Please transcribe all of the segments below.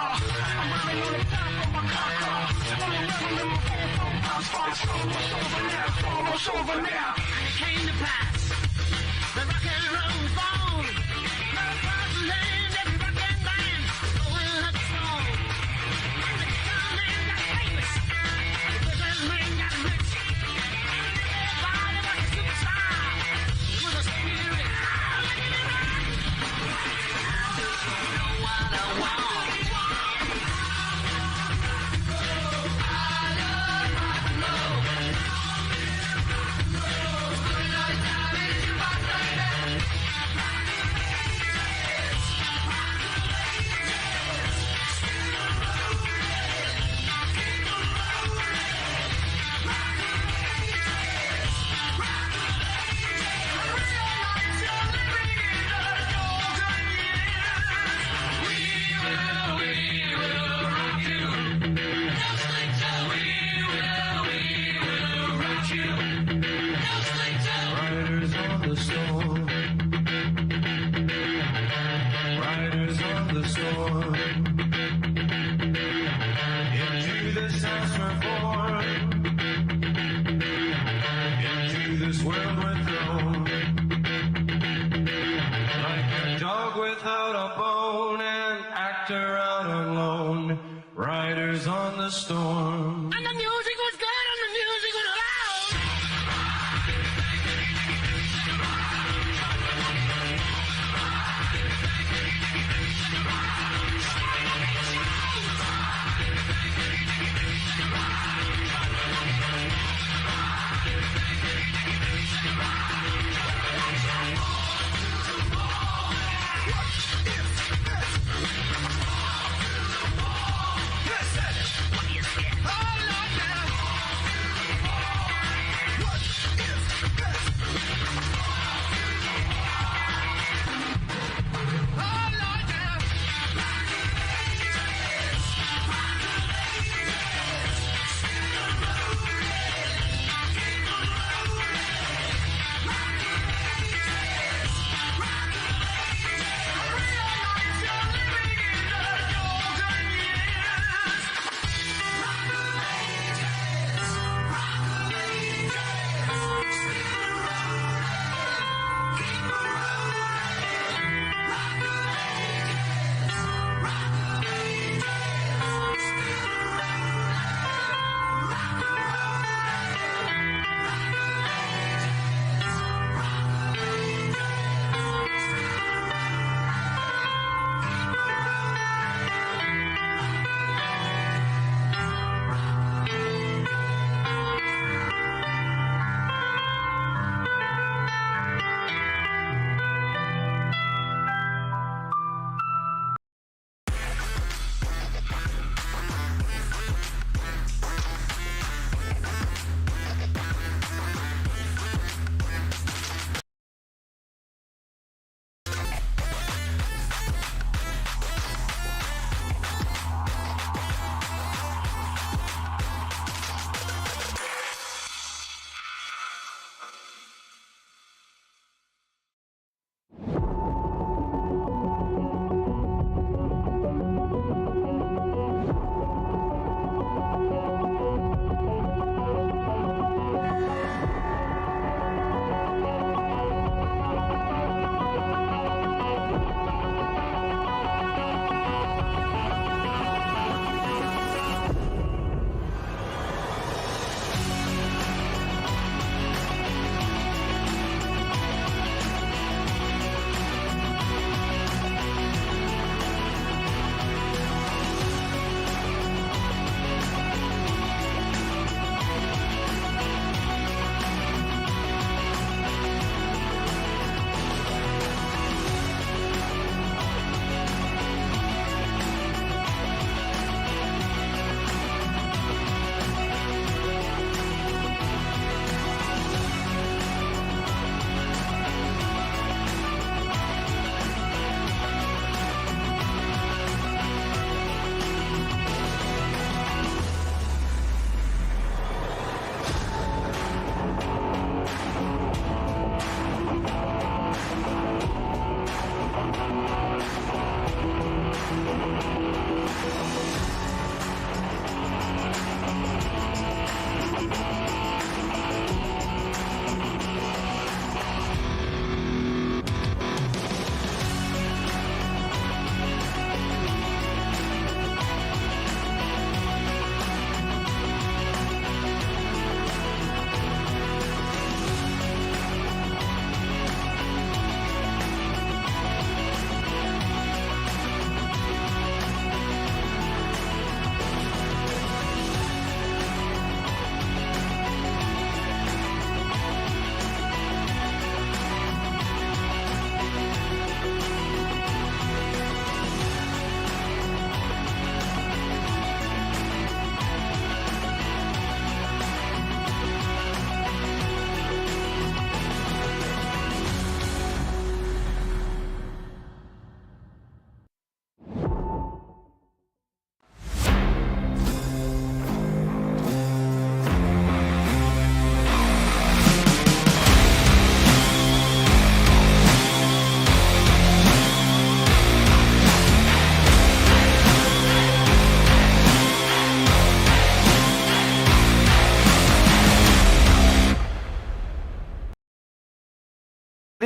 I'm riding on the top of my car. On the level in my phone, pounds, almost over now, almost over now. And it came to pass, the rock and roll was born. Right across the land, every rock and band going like a song. And the guitar man got famous, the business man got rich. Everybody was a superstar with a spirit. You know what I want. Riders on the storm, into this house we're born, into this world we're thrown, like a dog without a bone, an actor out on loan. Riders on the storm. And the music was good and the music was loud. Oh, Lord,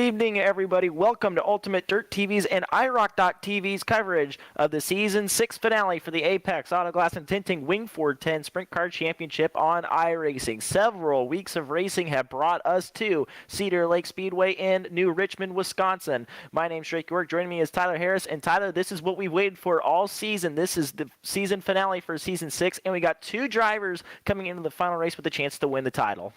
evening, everybody. Welcome to Ultimate Dirt TV's and iRock.tv's coverage of the Season 6 finale for the Apex Autoglass and Tinting Wing 410 Sprint Car Championship on iRacing. Several weeks of racing have brought us to Cedar Lake Speedway in New Richmond, Wisconsin. My name's Drake York. Joining me is Tyler Harris. And Tyler, this is what we've waited for all season. This is the season finale for Season 6, and we got two drivers coming into the final race with a chance to win the title.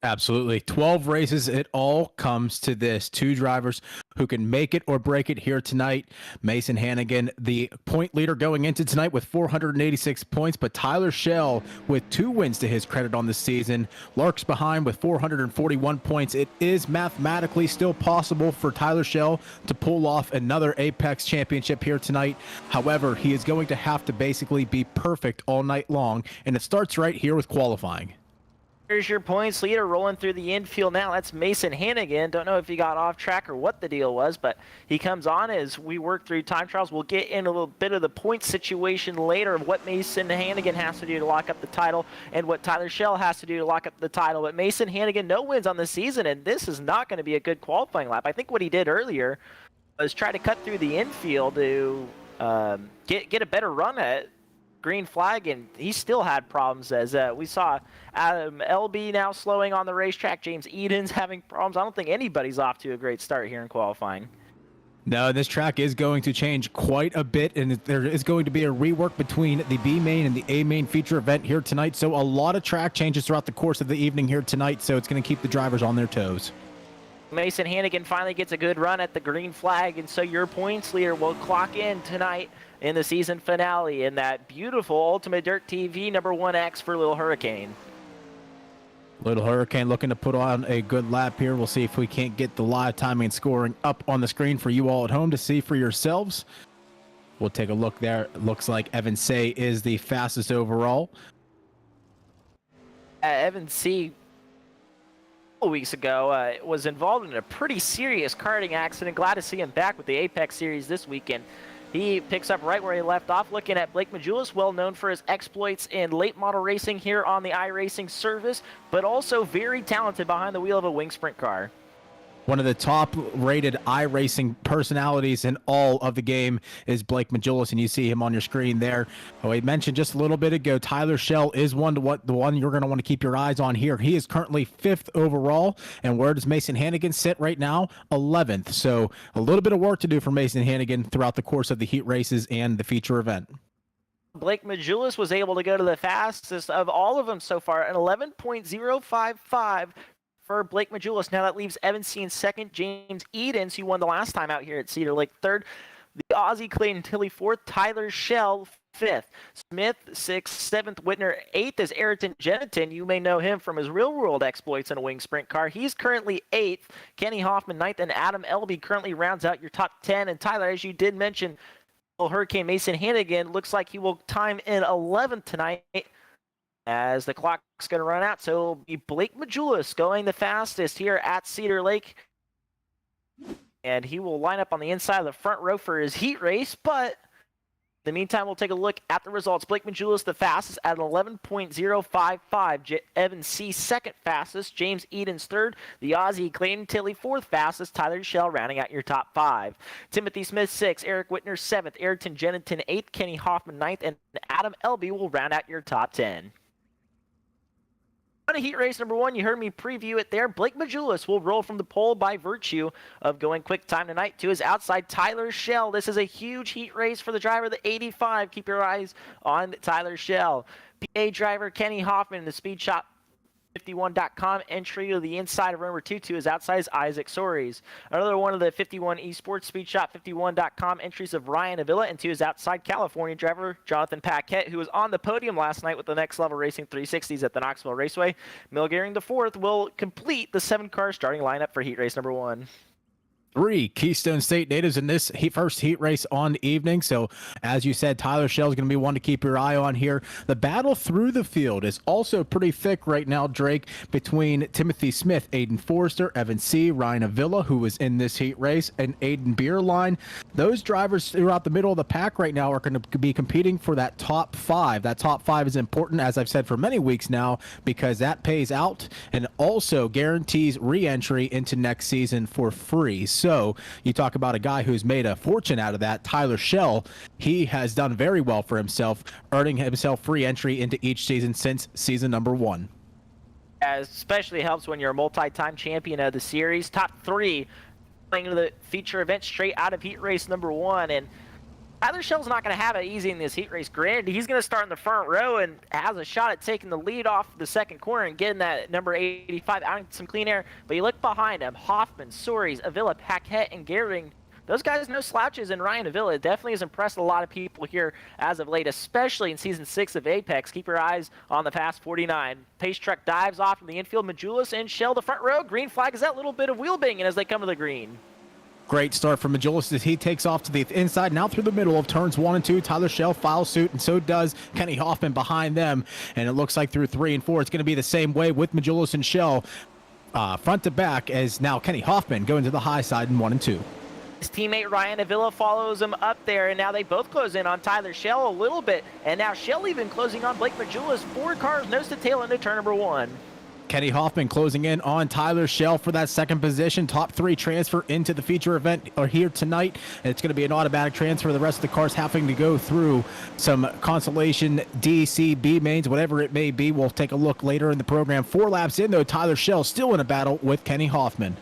Absolutely. 12 races. It all comes to this. Two drivers who can make it or break it here tonight. Mason Hannigan, the point leader going into tonight with 486 points, but Tyler Schell with 2 wins to his credit on the season. Lark's behind with 441 points. It is mathematically still possible for Tyler Schell to pull off another Apex championship here tonight. However, he is going to have to basically be perfect all night long, and it starts right here with qualifying. Here's your points leader rolling through the infield now. That's Mason Hannigan. Don't know if he got off track or what the deal was, but he comes on as we work through time trials. We'll get in a little bit of the point situation later of what Mason Hannigan has to do to lock up the title and what Tyler Schell has to do to lock up the title. But Mason Hannigan, no wins on the season, and this is not going to be a good qualifying lap. I think what he did earlier was try to cut through the infield to get a better run at green flag, and he still had problems as we saw Adam LB now slowing on the racetrack. James Eden's having problems. I don't think anybody's off to a great start here in qualifying. No, this track is going to change quite a bit, and there is going to be a rework between the B main and the A main feature event here tonight. So a lot of track changes throughout the course of the evening here tonight, so it's going to keep the drivers on their toes. Mason Hannigan finally gets a good run at the green flag, and so your points leader will clock in tonight in the season finale in that beautiful Ultimate Dirt TV number 1X for Little Hurricane. Little Hurricane looking to put on a good lap here. We'll see if we can't get the live timing and scoring up on the screen for you all at home to see for yourselves. We'll take a look there. It looks like Evan Say is the fastest overall. Evan C. weeks ago was involved in a pretty serious karting accident. Glad to see him back with the Apex Series this weekend. He picks up right where he left off, looking at Blake Majulis, well known for his exploits in late model racing here on the iRacing service, but also very talented behind the wheel of a wing sprint car. One of the top-rated iRacing personalities in all of the game is Blake Majulis, and you see him on your screen there. Oh, I mentioned just a little bit ago, Tyler Schell is the one you're going to want to keep your eyes on here. He is currently 5th overall, and where does Mason Hannigan sit right now? 11th. So a little bit of work to do for Mason Hannigan throughout the course of the heat races and the feature event. Blake Majulis was able to go to the fastest of all of them so far, an 11.055. for Blake Majulis. Now that leaves Evan C. in second, James Edens, who won the last time out here at Cedar Lake, third, the Aussie Clayton Tilley fourth, Tyler Schell fifth, Smith sixth, seventh, Whitner eighth is Ayrton Jeniton. You may know him from his real-world exploits in a wing sprint car. He's currently eighth, Kenny Hoffman ninth, and Adam Elby currently rounds out your top 10. And Tyler, as you did mention, Hurricane Mason Hannigan looks like he will time in 11th tonight, as the clock's going to run out. So it'll be Blake Majulis going the fastest here at Cedar Lake. And he will line up on the inside of the front row for his heat race. But in the meantime, we'll take a look at the results. Blake Majulis the fastest at an 11.055. Evan C. second fastest. James Edens third. The Aussie Clayton Tilley fourth fastest. Tyler Schell rounding out your top 5. Timothy Smith 6th. Eric Whitner 7th. Ayrton Jeniton 8th. Kenny Hoffman 9th. And Adam Elby will round out your top 10. On heat race number 1, you heard me preview it there. Blake Majulis will roll from the pole by virtue of going quick time tonight to his outside Tyler Schell. This is a huge heat race for the driver of the 85. Keep your eyes on Tyler Schell. PA driver Kenny Hoffman in the Speed Shop 51.com entry to the inside of number 2 to his outside is Isaac Soares. Another one of the 51 Esports Speed Shop 51.com entries of Ryan Avila, and to his outside California driver Jonathan Paquette, who was on the podium last night with the Next Level Racing 360s at the Knoxville Raceway. Milgering the 4th will complete the 7-car starting lineup for heat race number 1. 3 Keystone State natives in this first heat race on the evening. So, as you said, Tyler Schell is going to be one to keep your eye on here. The battle through the field is also pretty thick right now, Drake, between Timothy Smith, Aiden Forrester, Evan C., Ryan Avila, who was in this heat race, and Aiden Beerline. Those drivers throughout the middle of the pack right now are going to be competing for that top 5. That top 5 is important, as I've said for many weeks now, because that pays out and also guarantees re-entry into next season for free. So you talk about a guy who's made a fortune out of that, Tyler Schell. He has done very well for himself, earning himself free entry into each season since season number 1. Especially helps when you're a multi-time champion of the series. Top 3 playing into the feature event straight out of heat race number 1. And Tyler Schell's not going to have it easy in this heat race. Granted, he's going to start in the front row and has a shot at taking the lead off the second corner and getting that number 85 out into some clean air. But you look behind him, Hoffman, Soares, Avila, Paquette, and Gehring. Those guys, no slouches, and Ryan Avila definitely has impressed a lot of people here as of late, especially in Season 6 of Apex. Keep your eyes on the Fast 49. Pace truck dives off from the infield. Majulis and Schell the front row. Green flag is that little bit of wheel banging as they come to the green. Great start from Majulis as he takes off to the inside, now through the middle of turns 1 and 2. Tyler Schell files suit, and so does Kenny Hoffman behind them. And it looks like through 3 and 4, it's going to be the same way with Majulis and Schell front to back, as now Kenny Hoffman going to the high side in 1 and 2. His teammate Ryan Avila follows him up there, and now they both close in on Tyler Schell a little bit. And now Schell even closing on Blake Majulis. 4 cars nose to tail into turn number 1. Kenny Hoffman closing in on Tyler Schell for that second position. Top 3 transfer into the feature event are here tonight. And it's going to be an automatic transfer. The rest of the cars having to go through some consolation D, C, B mains, whatever it may be. We'll take a look later in the program. 4 laps in, though, Tyler Schell still in a battle with Kenny Hoffman.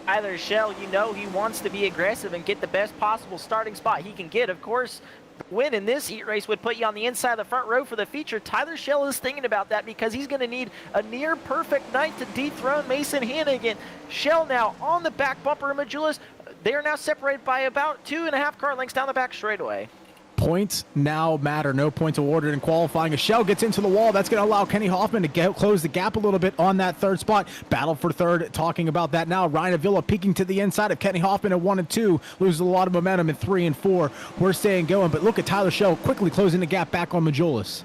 Tyler Schell, you know he wants to be aggressive and get the best possible starting spot he can get. Of course, win in this heat race would put you on the inside of the front row for the feature. Tyler Schell is thinking about that because he's going to need a near perfect night to dethrone Mason Hannigan. Schell now on the back bumper of Majulis. They are now separated by about 2.5 car lengths down the back straightaway. Points now matter. No points awarded in qualifying. As Schell gets into the wall, that's going to allow Kenny Hoffman to close the gap a little bit on that third spot. Battle for third, talking about that now. Ryan Avila peeking to the inside of Kenny Hoffman at 1 and 2. Loses a lot of momentum in 3 and 4. We're staying going, but look at Tyler Schell quickly closing the gap back on Majulis.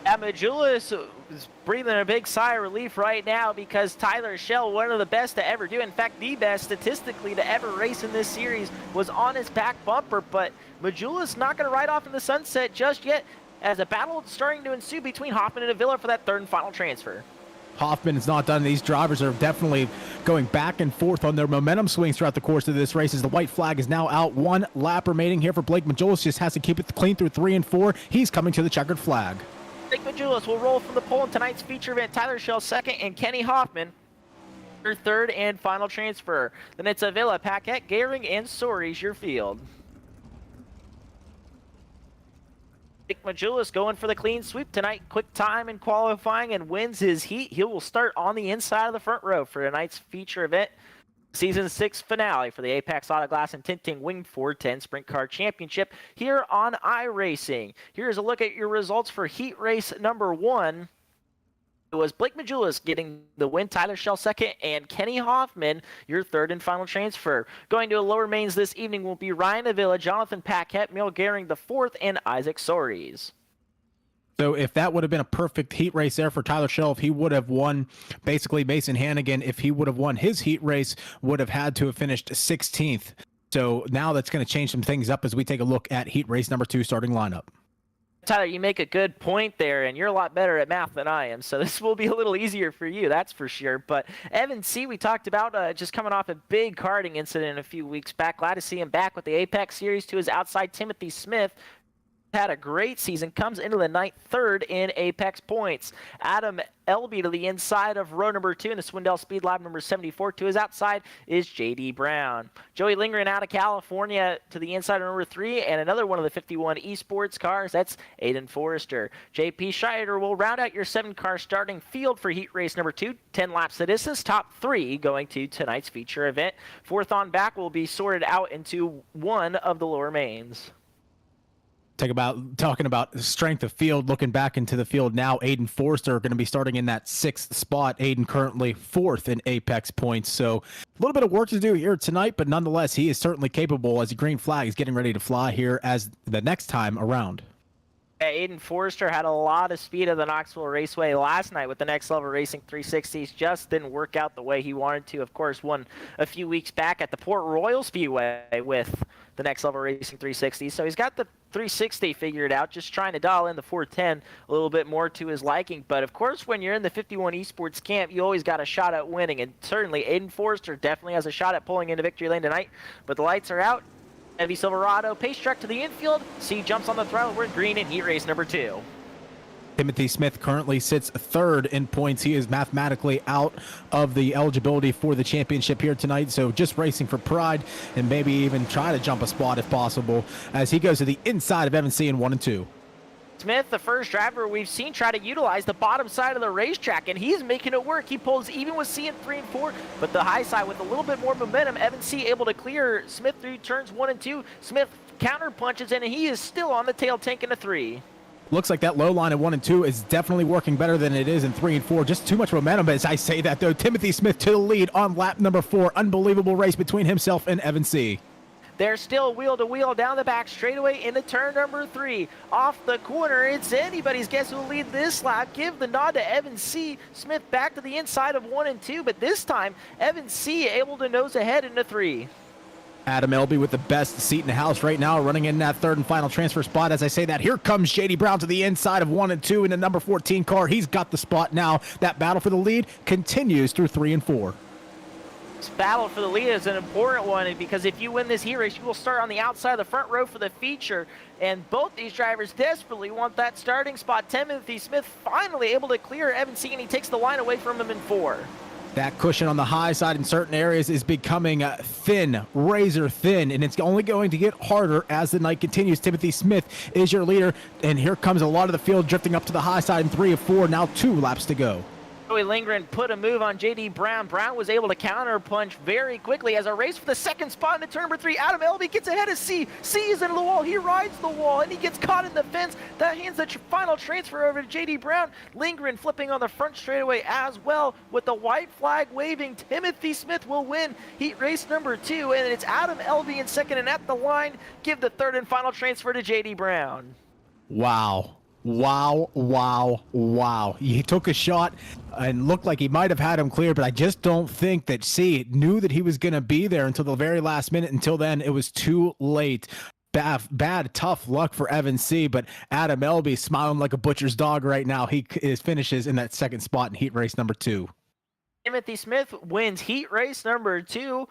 Majulis is breathing a big sigh of relief right now because Tyler Schell, one of the best to ever do, in fact, the best statistically to ever race in this series, was on his back bumper. But Majulis not going to ride off in the sunset just yet, as a battle is starting to ensue between Hoffman and Avila for that third and final transfer. Hoffman is not done. These drivers are definitely going back and forth on their momentum swings throughout the course of this race, as the white flag is now out. 1 lap remaining here for Blake Majulis. Just has to keep it clean through 3 and 4. He's coming to the checkered flag. Blake Majulis will roll from the pole in tonight's feature event. Tyler Schell second, and Kenny Hoffman your third and final transfer. Then it's Avila, Paquette, Gehring, and Soares your field. Blake Majulis going for the clean sweep tonight. Quick time in qualifying and wins his heat. He will start on the inside of the front row for tonight's feature event. Season 6 finale for the Apex Auto Glass and Tinting Wing 410 Sprint Car Championship here on iRacing. Here's a look at your results for heat race number 1. It was Blake Majulis getting the win, Tyler Schell second, and Kenny Hoffman your third and final transfer. Going to a lower mains this evening will be Ryan Avila, Jonathan Paquette, Mil Gehring the fourth, and Isaac Soares. So if that would have been a perfect heat race there for Tyler Schell, if he would have won, basically Mason Hannigan, if he would have won his heat race, would have had to have finished 16th. So now that's going to change some things up as we take a look at heat race number 2 starting lineup. Tyler, you make a good point there, and you're a lot better at math than I am, so this will be a little easier for you, that's for sure. But Evan C., we talked about just coming off a big karting incident a few weeks back. Glad to see him back with the Apex Series to his outside Timothy Smith. Had a great season, comes into the night third in Apex points. Adam Elby to the inside of row number 2 in the Swindell Speed Lab number 74. To his outside is J.D. Brown. Joey Lindgren out of California to the inside of number 3, and another one of the 51 esports cars, that's Aiden Forrester. J.P. Scheider will round out your 7-car starting field for heat race number 2. 10 laps of distance, top 3 going to tonight's feature event. Fourth on back will be sorted out into one of the lower mains. Talking about strength of field, looking back into the field now, Aiden Forster going to be starting in that 6th spot. Aiden currently 4th in Apex points. So a little bit of work to do here tonight, but nonetheless, he is certainly capable as the green flag is getting ready to fly here as the next time around. Aiden Forster had a lot of speed at the Knoxville Raceway last night with the Next Level Racing 360s. Just didn't work out the way he wanted to. Of course, won a few weeks back at the Port Royal Speedway with the Next Level Racing 360s. So he's got the 360 figured out, just trying to dial in the 410 a little bit more to his liking. But of course, when you're in the 51 Esports camp, you always got a shot at winning. And certainly Aiden Forster definitely has a shot at pulling into victory lane tonight. But the lights are out. Chevy Silverado, pace truck to the infield. C jumps on the throttle. We're green in heat race number 2. Timothy Smith currently sits 3rd in points. He is mathematically out of the eligibility for the championship here tonight, so just racing for pride and maybe even try to jump a spot if possible as he goes to the inside of Evan C in 1 and 2. Smith, the first driver we've seen try to utilize the bottom side of the racetrack, and he's making it work. He pulls even with C in 3 and 4, but the high side with a little bit more momentum. Evan C able to clear Smith through turns 1 and 2. Smith counter punches in, and he is still on the tail tank in a 3. Looks like that low line in 1 and 2 is definitely working better than it is in 3 and 4. Just too much momentum as I say that, though. Timothy Smith to the lead on lap number 4. Unbelievable race between himself and Evan C. They're still wheel-to-wheel down the back straightaway into turn number 3. Off the corner, it's anybody's guess who'll lead this lap. Give the nod to Evan C. Smith back to the inside of 1 and 2, but this time, Evan C. able to nose ahead into 3. Adam Elby with the best seat in the house right now, running in that 3rd and final transfer spot. As I say that, here comes JD Brown to the inside of 1 and 2 in the number 14 car. He's got the spot now. That battle for the lead continues through 3 and 4. This battle for the lead is an important one because if you win this heat race, you will start on the outside of the front row for the feature. And both these drivers desperately want that starting spot. Timothy Smith finally able to clear Evan C, and he takes the line away from him in 4. That cushion on the high side in certain areas is becoming thin, razor thin, and it's only going to get harder as the night continues. Timothy Smith is your leader, and here comes a lot of the field drifting up to the high side in 3 of 4. Now 2 laps to go. Joey Lindgren put a move on JD Brown. Brown was able to counter punch very quickly as a race for the 2nd spot into turn number 3. Adam Elby gets ahead of C. C is into the wall. He rides the wall and he gets caught in the fence. That hands the final transfer over to JD Brown. Lindgren flipping on the front straightaway as well with the white flag waving. Timothy Smith will win heat race number 2, and it's Adam Elby in 2nd, and at the line, give the 3rd and final transfer to JD Brown. Wow. Wow, wow, wow. He took a shot and looked like he might have had him clear, but I just don't think that C knew that he was going to be there until the very last minute. Until then, it was too late. Bad, tough luck for Evan C, but Adam Elby smiling like a butcher's dog right now. He finishes in that 2nd spot in heat race number 2. Timothy Smith wins heat race number 2.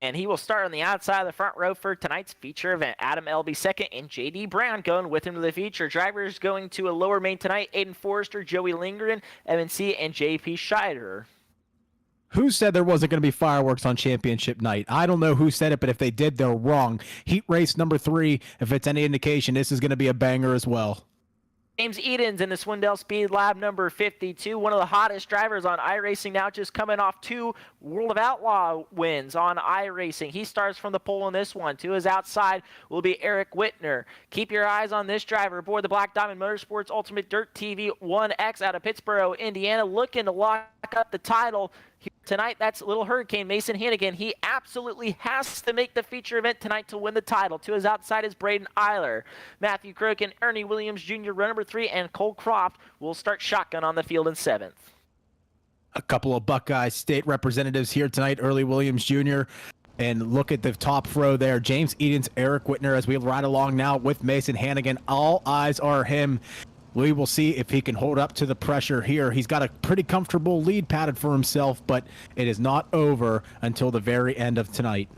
And he will start on the outside of the front row for tonight's feature event. Adam Elby 2nd and JD Brown going with him to the feature. Drivers going to a lower main tonight: Aiden Forrester, Joey Lindgren, Evan C, and JP Scheider. Who said there wasn't going to be fireworks on championship night? I don't know who said it, but if they did, they're wrong. Heat race number 3, if it's any indication, this is going to be a banger as well. James Edens in the Swindell Speed Lab number 52, one of the hottest drivers on iRacing now, just coming off 2 World of Outlaw wins on iRacing. He starts from the pole in this one. To his outside will be Eric Whitner. Keep your eyes on this driver aboard the Black Diamond Motorsports Ultimate Dirt TV 1X out of Pittsburgh, Indiana, looking to lock up the title here tonight. That's Little Hurricane Mason Hannigan. He absolutely has to make the feature event tonight to win the title. To his outside is Braden Eiler. Matthew Crokin, Ernie Williams Jr., run number 3, and Cole Croft will start shotgun on the field in 7th. A couple of Buckeye State representatives here tonight. Early Williams Jr. And look at the top row there. James Edens, Eric Whitner as we ride along now with Mason Hannigan. All eyes are him. We will see if he can hold up to the pressure here. He's got a pretty comfortable lead padded for himself, but it is not over until the very end of tonight.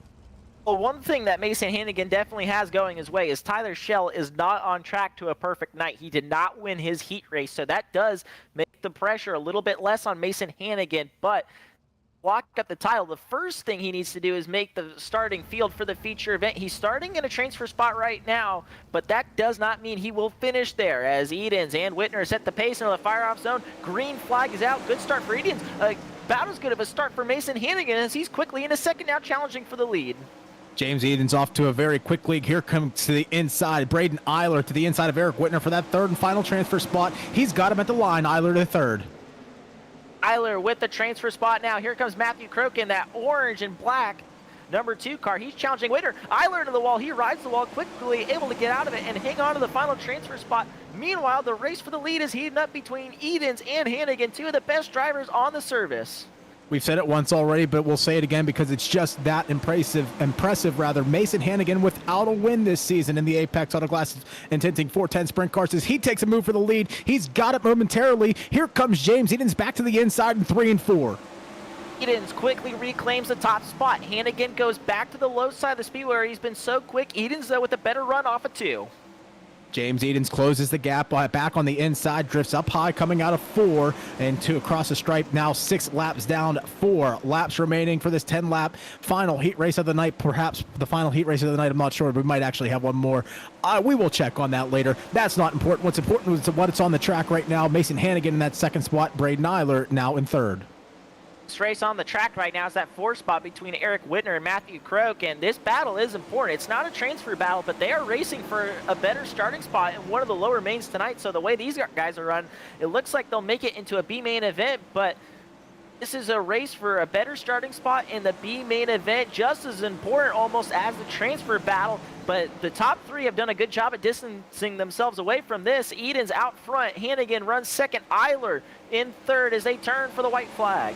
Well, one thing that Mason Hannigan definitely has going his way is Tyler Schell is not on track to a perfect night. He did not win his heat race, so that does make the pressure a little bit less on Mason Hannigan, but lock up the title. The first thing he needs to do is make the starting field for the feature event. He's starting in a transfer spot right now, but that does not mean he will finish there, as Edens and Whitner set the pace into the fire-off zone. Green flag is out. Good start for Edens. About as good of a start for Mason Hannigan as he's quickly in a 2nd now, challenging for the lead. James Eden's off to a very quick lead. Here comes to the inside. Braden Eiler to the inside of Eric Whitner for that third and final transfer spot. He's got him at the line. Eiler to third. Eiler with the transfer spot now. Here comes Matthew Croak in that orange and black number 2 car. He's challenging Whitner. Eiler into the wall. He rides the wall quickly, able to get out of it and hang on to the final transfer spot. Meanwhile, the race for the lead is heating up between Edens and Hannigan, 2 of the best drivers on the service. We've said it once already, but we'll say it again because it's just that impressive. Mason Hannigan without a win this season in the Apex Auto Glass and Tinting 410 Sprint Cars as he takes a move for the lead. He's got it momentarily. Here comes James Edens back to the inside in 3 and 4. Edens quickly reclaims the top spot. Hannigan goes back to the low side of the speed where he's been so quick. Edens, though, with a better run off of 2. James Edens closes the gap back on the inside, drifts up high, coming out of 4 and 2 across the stripe. Now 6 laps down, 4 laps remaining for this 10-lap final heat race of the night. Perhaps the final heat race of the night. I'm not sure. We might actually have one more. We will check on that later. That's not important. What's important is what's on the track right now. Mason Hannigan in that second spot. Braden Eiler now in third. This race on the track right now is that 4 spot between Eric Whitner and Matthew Croak, and this battle is important. It's not a transfer battle, but they are racing for a better starting spot in one of the lower mains tonight. So the way these guys are run, it looks like they'll make it into a B main event, but this is a race for a better starting spot in the B main event, just as important almost as the transfer battle. But the top 3 have done a good job at distancing themselves away from this. Edens out front, Hannigan runs second, Eiler in third as they turn for the white flag.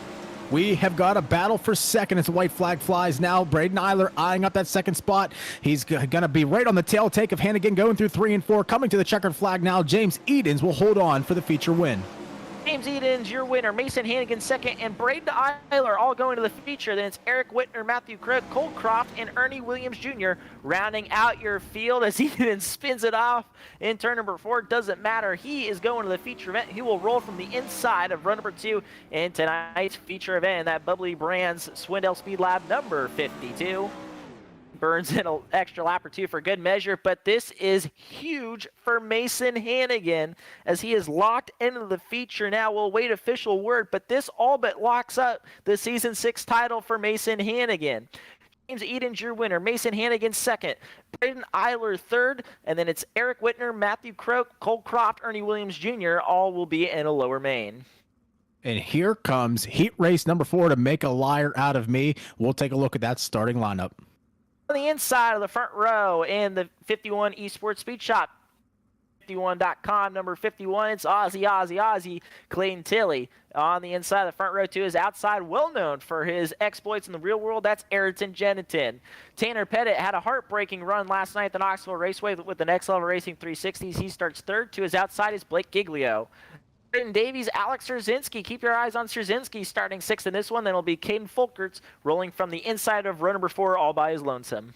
We have got a battle for second as the white flag flies now. Braden Eiler eyeing up that second spot. He's going to be right on the tail take of Hannigan going through 3 and 4. Coming to the checkered flag now. James Edens will hold on for the feature win. James Edens, your winner. Mason Hannigan second, and Braden Eiler all going to the feature. Then it's Eric Whitner, Matthew Croak, Cole Croft, and Ernie Williams Jr. rounding out your field as Edens spins it off in turn number 4. Doesn't matter. He is going to the feature event. He will roll from the inside of run number 2 in tonight's feature event, that Bubbly Brands Swindell Speed Lab number 52. Burns in an extra lap or 2 for good measure, but this is huge for Mason Hannigan as he is locked into the feature now. We'll wait official word, but this all but locks up the Season 6 title for Mason Hannigan. James Edens, your winner. Mason Hannigan second. Braden Eiler third, and then it's Eric Whitner, Matthew Croak, Cole Croft, Ernie Williams Jr. All will be in a lower main. And here comes heat race number 4 to make a liar out of me. We'll take a look at that starting lineup. On the inside of the front row in the 51 Esports Speed Shop, 51.com, number 51, it's Ozzy, Clayton Tilley. On the inside of the front row, too, is outside, well-known for his exploits in the real world. That's Ayrton Jenitin. Tanner Pettit had a heartbreaking run last night at the Knoxville Raceway with the Next Level Racing 360s. He starts third. To his outside is Blake Giglio. Britton Davies, Alex Szerzynski. Keep your eyes on Szerzynski starting 6th in this one. Then it'll be Caden Folkerts rolling from the inside of row number 4 all by his lonesome.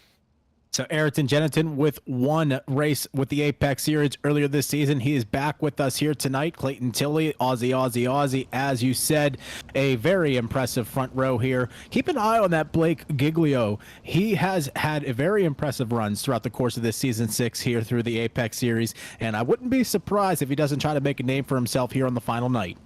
So Ayrton Jenitin with 1 race with the Apex Series earlier this season. He is back with us here tonight. Clayton Tilley, Aussie, as you said, a very impressive front row here. Keep an eye on that Blake Giglio. He has had a very impressive runs throughout the course of this Season 6 here through the Apex Series, and I wouldn't be surprised if he doesn't try to make a name for himself here on the final night.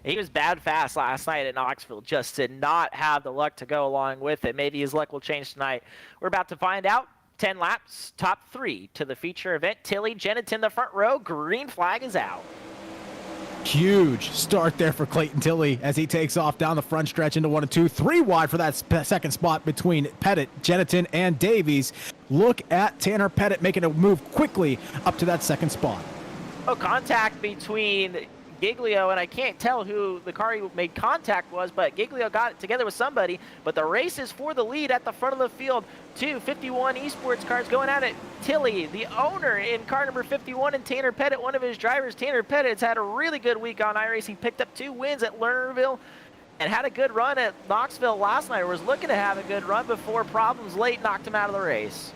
He was bad fast last night at Knoxville, just did not have the luck to go along with it. Maybe his luck will change tonight. We're about to find out. 10 laps, top 3 to the feature event. Tilley, Jenitin, the front row. Green flag is out. Huge start there for Clayton Tilley as he takes off down the front stretch into 1 and 2. 3 wide for that second spot between Pettit, Jenitin, and Davies. Look at Tanner Pettit making a move quickly up to that second spot. Oh, contact between Giglio, and I can't tell who the car he made contact was, but Giglio got it together with somebody. But the race is for the lead at the front of the field. 51 Esports cars going at it. Tilley, the owner in car number 51, and Tanner Pettit, one of his drivers. Tanner Pettit's had a really good week on iRacing, picked up 2 wins at Lernerville, and had a good run at Knoxville last night, or was looking to have a good run before problems late knocked him out of the race.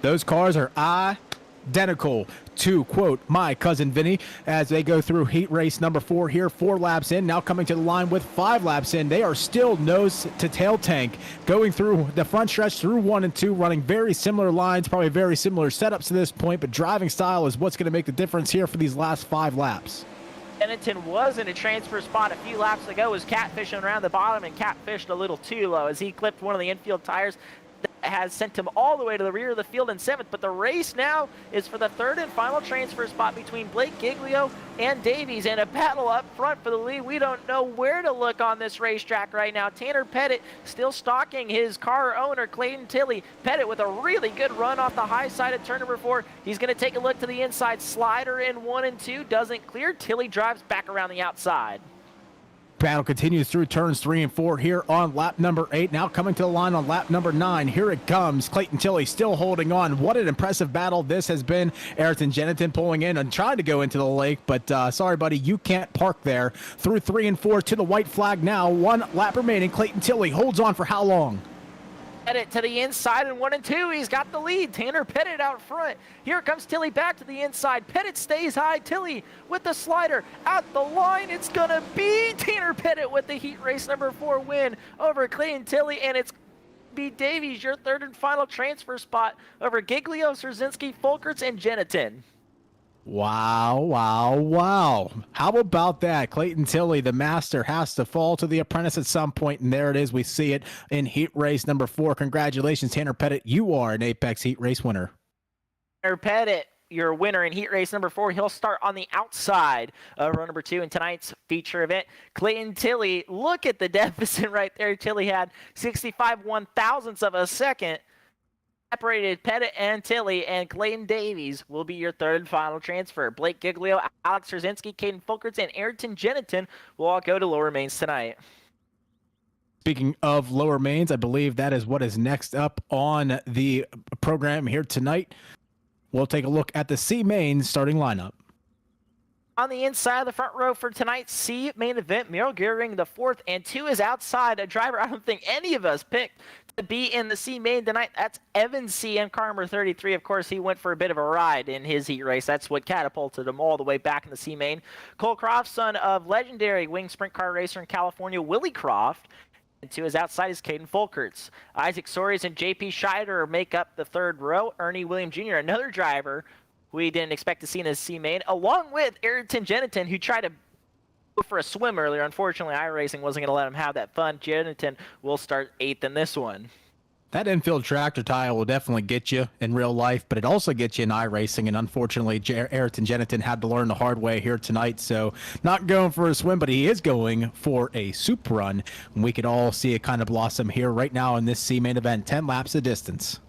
Those cars are identical to, quote, my cousin Vinny, as they go through heat race number 4 here, 4 laps in, now coming to the line with 5 laps in. They are still nose to tail tank, going through the front stretch through 1 and 2, running very similar lines, probably very similar setups to this point, but driving style is what's going to make the difference here for these last 5 laps. Jenitin was in a transfer spot a few laps ago, was catfishing around the bottom and catfished a little too low as he clipped one of the infield tires. has sent him all the way to the rear of the field in 7th, but the race now is for the 3rd and final transfer spot between Blake Giglio and Davies, and a battle up front for the lead. We don't know where to look on this racetrack right now. Tanner Pettit still stalking his car owner, Clayton Tilley. Pettit with a really good run off the high side of turn number 4. He's going to take a look to the inside. Slider in 1 and 2, doesn't clear. Tilley drives back around the outside. Battle continues through turns 3 and 4 here on lap number 8. Now coming to the line on lap number 9. Here it comes. Clayton Tilley still holding on. What an impressive battle this has been. Ayrton Jennington pulling in and trying to go into the lake, but sorry, buddy, you can't park there. Through 3 and 4 to the white flag now. 1 lap remaining. Clayton Tilley holds on for how long? Pettit to the inside in 1 and 2. He's got the lead. Tanner Pettit out front. Here comes Tilley back to the inside. Pettit stays high. Tilley with the slider at the line. It's going to be Tanner Pettit with the heat race number 4 win over Clayton Tilley, and it's be Davies, your 3rd and final transfer spot over Giglio, Szerzynski, Folkerts, and Jennington. Wow, wow, wow. How about that? Clayton Tilley, the master, has to fall to the apprentice at some point, and there it is. We see it in heat race number 4. Congratulations, Tanner Pettit. You are an Apex heat race winner. Tanner Pettit, your winner in heat race number 4. He'll start on the outside of row number 2 in tonight's feature event. Clayton Tilley, look at the deficit right there. Tilley had 65 1/1000ths of a second. Separated Pettit and Tilley, and Clayton Davies will be your 3rd and final transfer. Blake Giglio, Alex Szerzynski, Caden Folkerts, and Ayrton Jennington will all go to lower mains tonight. Speaking of lower mains, I believe that is what is next up on the program here tonight. We'll take a look at the C main starting lineup. On the inside of the front row for tonight's C main event, Merrill Gearing the 4th, and 2 is outside. A driver I don't think any of us picked to be in the C main tonight. That's Evan C. and car number 33. Of course, he went for a bit of a ride in his heat race. That's what catapulted him all the way back in the C main. Cole Croft, son of legendary wing sprint car racer in California, Willie Croft. And 2 is outside is Caden Folkerts. Isaac Soares and JP Scheider make up the 3rd row. Ernie Williams Jr., another driver we didn't expect to see in his C main, along with Ayrton Jennington, who tried to go for a swim earlier. Unfortunately, iRacing wasn't going to let him have that fun. Jennington will start 8th in this one. That infield tractor tire will definitely get you in real life, but it also gets you in iRacing, and unfortunately, Ayrton Jennington had to learn the hard way here tonight, so not going for a swim, but he is going for a soup run, and we could all see it kind of blossom here right now in this C main event. 10 laps of distance.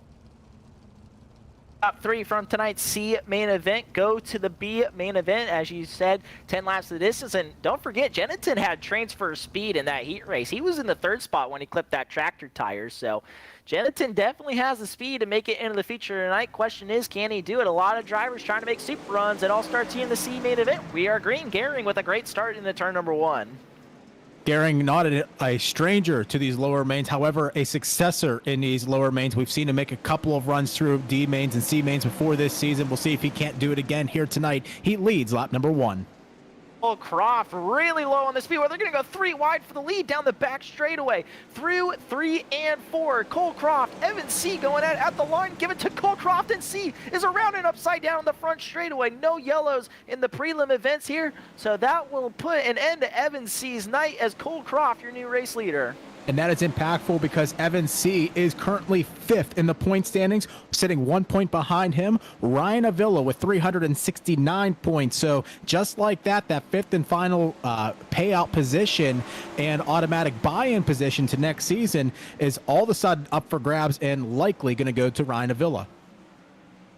Top 3 from tonight's C main event go to the B main event. As you said, 10 laps of distance. And don't forget, Jennington had transfer speed in that heat race. He was in the 3rd spot when he clipped that tractor tire. So Jennington definitely has the speed to make it into the feature tonight. Question is, can he do it? A lot of drivers trying to make super runs. It all starts here in the C main event. We are green. Gearing with a great start in the turn number 1. Gearing, not a stranger to these lower mains, however, a successor in these lower mains. We've seen him make a couple of runs through D mains and C mains before this season. We'll see if he can't do it again here tonight. He leads lap number 1. Cole Croft really low on the speed. Well, they're going to go 3 wide for the lead down the back straightaway. Through 3 and 4. Cole Croft, Evan C. going at the line. Give it to Cole Croft, and C. is around and upside down on the front straightaway. No yellows in the prelim events here. So that will put an end to Evan C.'s night as Cole Croft, your new race leader. And that is impactful because Evan C. is currently 5th in the point standings, sitting 1 point behind him. Ryan Avila with 369 points. So just like that 5th and final payout position and automatic buy-in position to next season is all of a sudden up for grabs and likely going to go to Ryan Avila.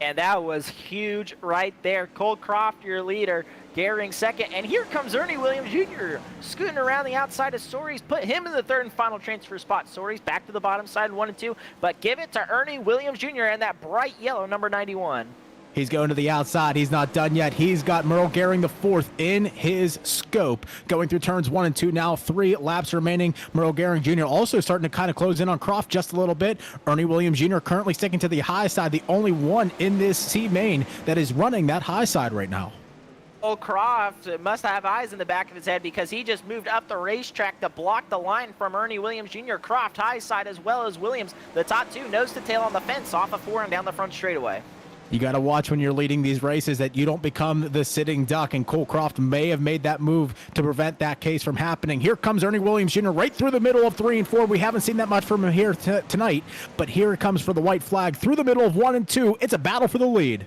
And that was huge right there. Cole Croft, your leader. Gearing 2nd, and here comes Ernie Williams Jr. scooting around the outside of Soares, put him in the 3rd and final transfer spot. Soares back to the bottom side, 1 and 2, but give it to Ernie Williams Jr. and that bright yellow number 91. He's going to the outside. He's not done yet. He's got Merle Gearing the 4th in his scope. Going through turns 1 and 2 now. 3 laps remaining. Merle Gearing Jr. also starting to kind of close in on Croft just a little bit. Ernie Williams Jr. currently sticking to the high side. The only one in this C main that is running that high side right now. Cole Croft must have eyes in the back of his head because he just moved up the racetrack to block the line from Ernie Williams Jr. Croft high side as well as Williams. The top 2 nose to tail on the fence off of 4 and down the front straightaway. You got to watch when you're leading these races that you don't become the sitting duck, and Cole Croft may have made that move to prevent that case from happening. Here comes Ernie Williams Jr. right through the middle of 3 and 4. We haven't seen that much from him here tonight, but here it comes for the white flag through the middle of 1 and 2. It's a battle for the lead.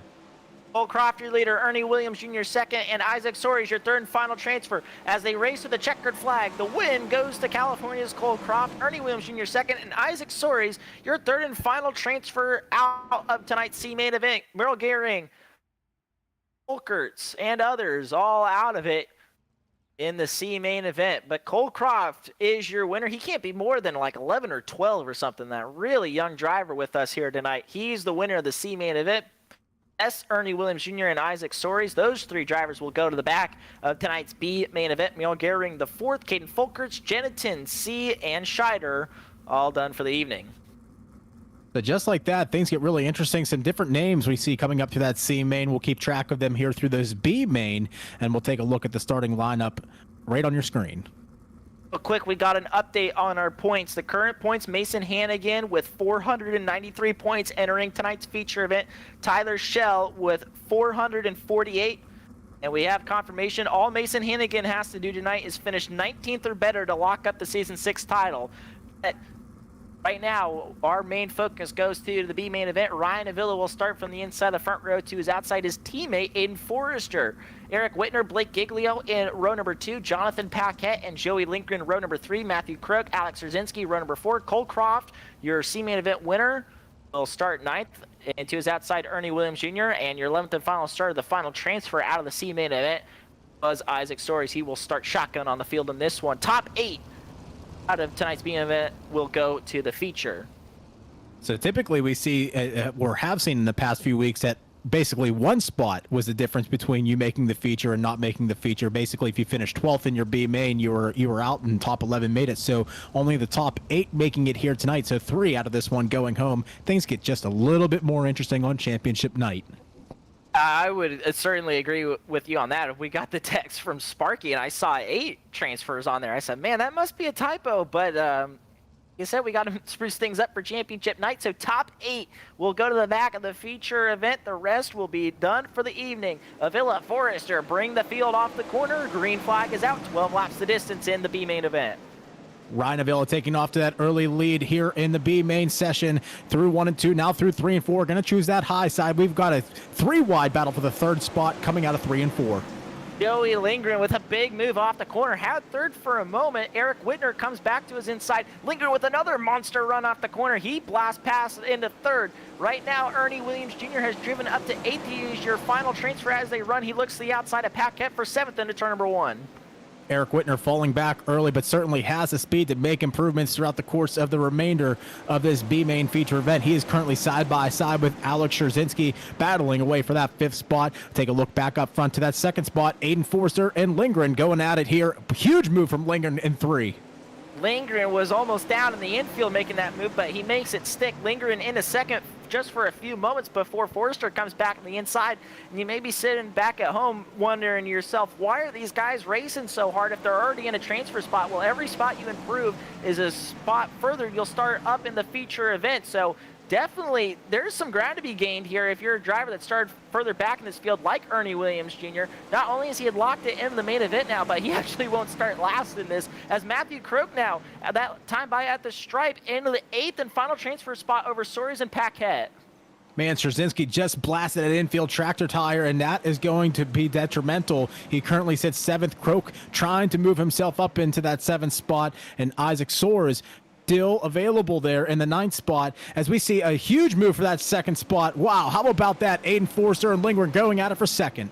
Cole Croft, your leader, Ernie Williams Jr. second, and Isaac Soares, your third and final transfer. As they race to the checkered flag, the win goes to California's Cole Croft, Ernie Williams Jr. second, and Isaac Soares, your third and final transfer out of tonight's C-main event. Merrill Gehring, Volkerts, and others all out of it in the C-main event. But Cole Croft is your winner. He can't be more than like 11 or 12 or something. That really young driver with us here tonight. He's the winner of the C-main event. Ernie Williams Jr. and Isaac Soares. Those three drivers will go to the back of tonight's B main event. Merrill Gehring the fourth, Caden Folkerts, Jenitin, C, and Scheider all done for the evening. So just like that, things get really interesting. Some different names we see coming up through that C main. We'll keep track of them here through this B main, and we'll take a look at the starting lineup right on your screen. Real quick, we got an update on our points. The current points, Mason Hannigan with 493 points entering tonight's feature event. Tyler Schell with 448. And we have confirmation. All Mason Hannigan has to do tonight is finish 19th or better to lock up the Season 6 title. Right now, our main focus goes to the B main event. Ryan Avila will start from the inside of the front row to his outside his teammate, Aiden Forrester. Eric Whitner, Blake Giglio in row number 2. Jonathan Paquette and Joey Lindgren, row number 3. Matthew Crook, Alex Rzinski, row number 4. Cole Croft, your C main event winner, will start 9th. And to his outside, Ernie Williams Jr. And your 11th and final start, the final transfer out of the C main event was Isaac Soares. He will start shotgun on the field in this one. Top 8 out of tonight's B event will go to the feature. So typically we see, or have seen in the past few weeks, that basically one spot was the difference between you making the feature and not making the feature. Basically, if you finished 12th in your B main, you were out, and top 11 made it. So only the top 8 making it here tonight. So 3 out of this one going home. Things get just a little bit more interesting on championship night. I would certainly agree with you on that. If we got the text from Sparky and I saw 8 transfers on there, I said, man, that must be a typo. But you said we got to spruce things up for championship night. So top 8 will go to the back of the feature event. The rest will be done for the evening. Avila, Forrester bring the field off the corner. Green flag is out. 12 laps the distance in the B main event. Ryan Avila taking off to that early lead here in the B main session through 1 and 2, now through 3 and 4. Going to choose that high side. We've got a 3-wide battle for the 3rd spot coming out of 3 and 4. Joey Lindgren with a big move off the corner. Had 3rd for a moment. Eric Whitner comes back to his inside. Lindgren with another monster run off the corner. He blasts past into 3rd. Right now, Ernie Williams Jr. has driven up to 8th. He is your final transfer as they run. He looks to the outside of Paquette for 7th into turn number 1. Eric Whitner falling back early, but certainly has the speed to make improvements throughout the course of the remainder of this B main feature event. He is currently side by side with Alex Rzinski, battling away for that 5th spot. Take a look back up front to that 2nd spot. Aiden Forster and Lindgren going at it here. Huge move from Lindgren in 3. Lindgren was almost down in the infield making that move, but he makes it stick. Lindgren into 2nd just for a few moments before Forrester comes back on the inside. And you may be sitting back at home wondering to yourself, why are these guys racing so hard if they're already in a transfer spot? Well, every spot you improve is a spot further you'll start up in the feature event. So definitely there's some ground to be gained here if you're a driver that started further back in this field like Ernie Williams Jr. Not only has he had locked it in the main event now, but he actually won't start last in this, as Matthew Croak now at that time by at the stripe into the 8th and final transfer spot over Soares and Paquette. Man, Strzezinski just blasted an infield tractor tire, and that is going to be detrimental. He currently sits 7th. Croak trying to move himself up into that 7th spot, and Isaac Soares still available there in the 9th spot as we see a huge move for that 2nd spot. Wow, how about that? Aiden Forster and Lindgren going at it for 2nd.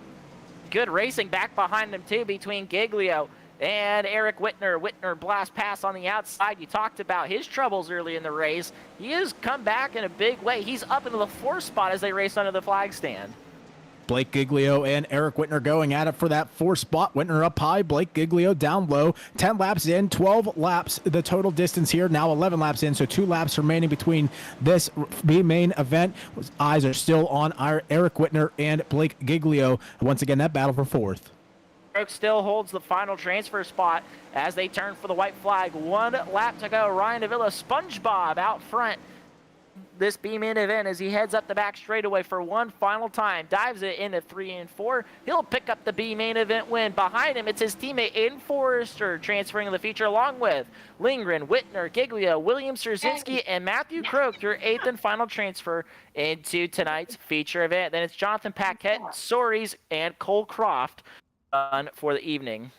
Good racing back behind them too between Giglio and Eric Whitner. Whitner blast pass on the outside. You talked about his troubles early in the race. He has come back in a big way. He's up into the 4th spot as they race under the flag stand. Blake Giglio and Eric Whitner going at it for that 4th spot. Whitner up high, Blake Giglio down low. 10 laps in, 12 laps the total distance here. Now 11 laps in, so 2 laps remaining between this B main event. Eyes are still on Eric Whitner and Blake Giglio. Once again, that battle for 4th. Croak still holds the final transfer spot as they turn for the white flag. 1 lap to go. Ryan Avila, SpongeBob out front. this B-main event as he heads up the back straightaway for one final time. Dives it into 3 and 4. He'll pick up the B-main event win. Behind him, it's his teammate Aiden Forrester transferring to the feature along with Lindgren, Whitner, Giglio, William Szerzinski, and Matthew Croak, your 8th and final transfer into tonight's feature event. Then it's Jonathan Paquette, Soares, and Cole Croft done for the evening.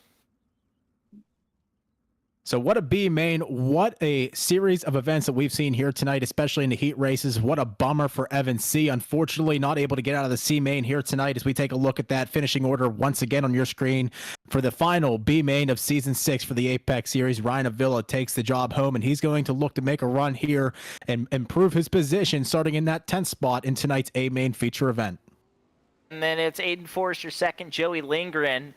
So what a B main, what a series of events that we've seen here tonight, especially in the heat races. What a bummer for Evan C. Unfortunately, not able to get out of the C main here tonight as we take a look at that finishing order once again on your screen. For the final B main of Season 6 for the Apex Series, Ryan Avila takes the job home, and he's going to look to make a run here and improve his position starting in that 10th spot in tonight's A main feature event. And then it's Aiden Forrester second, Joey Lindgren,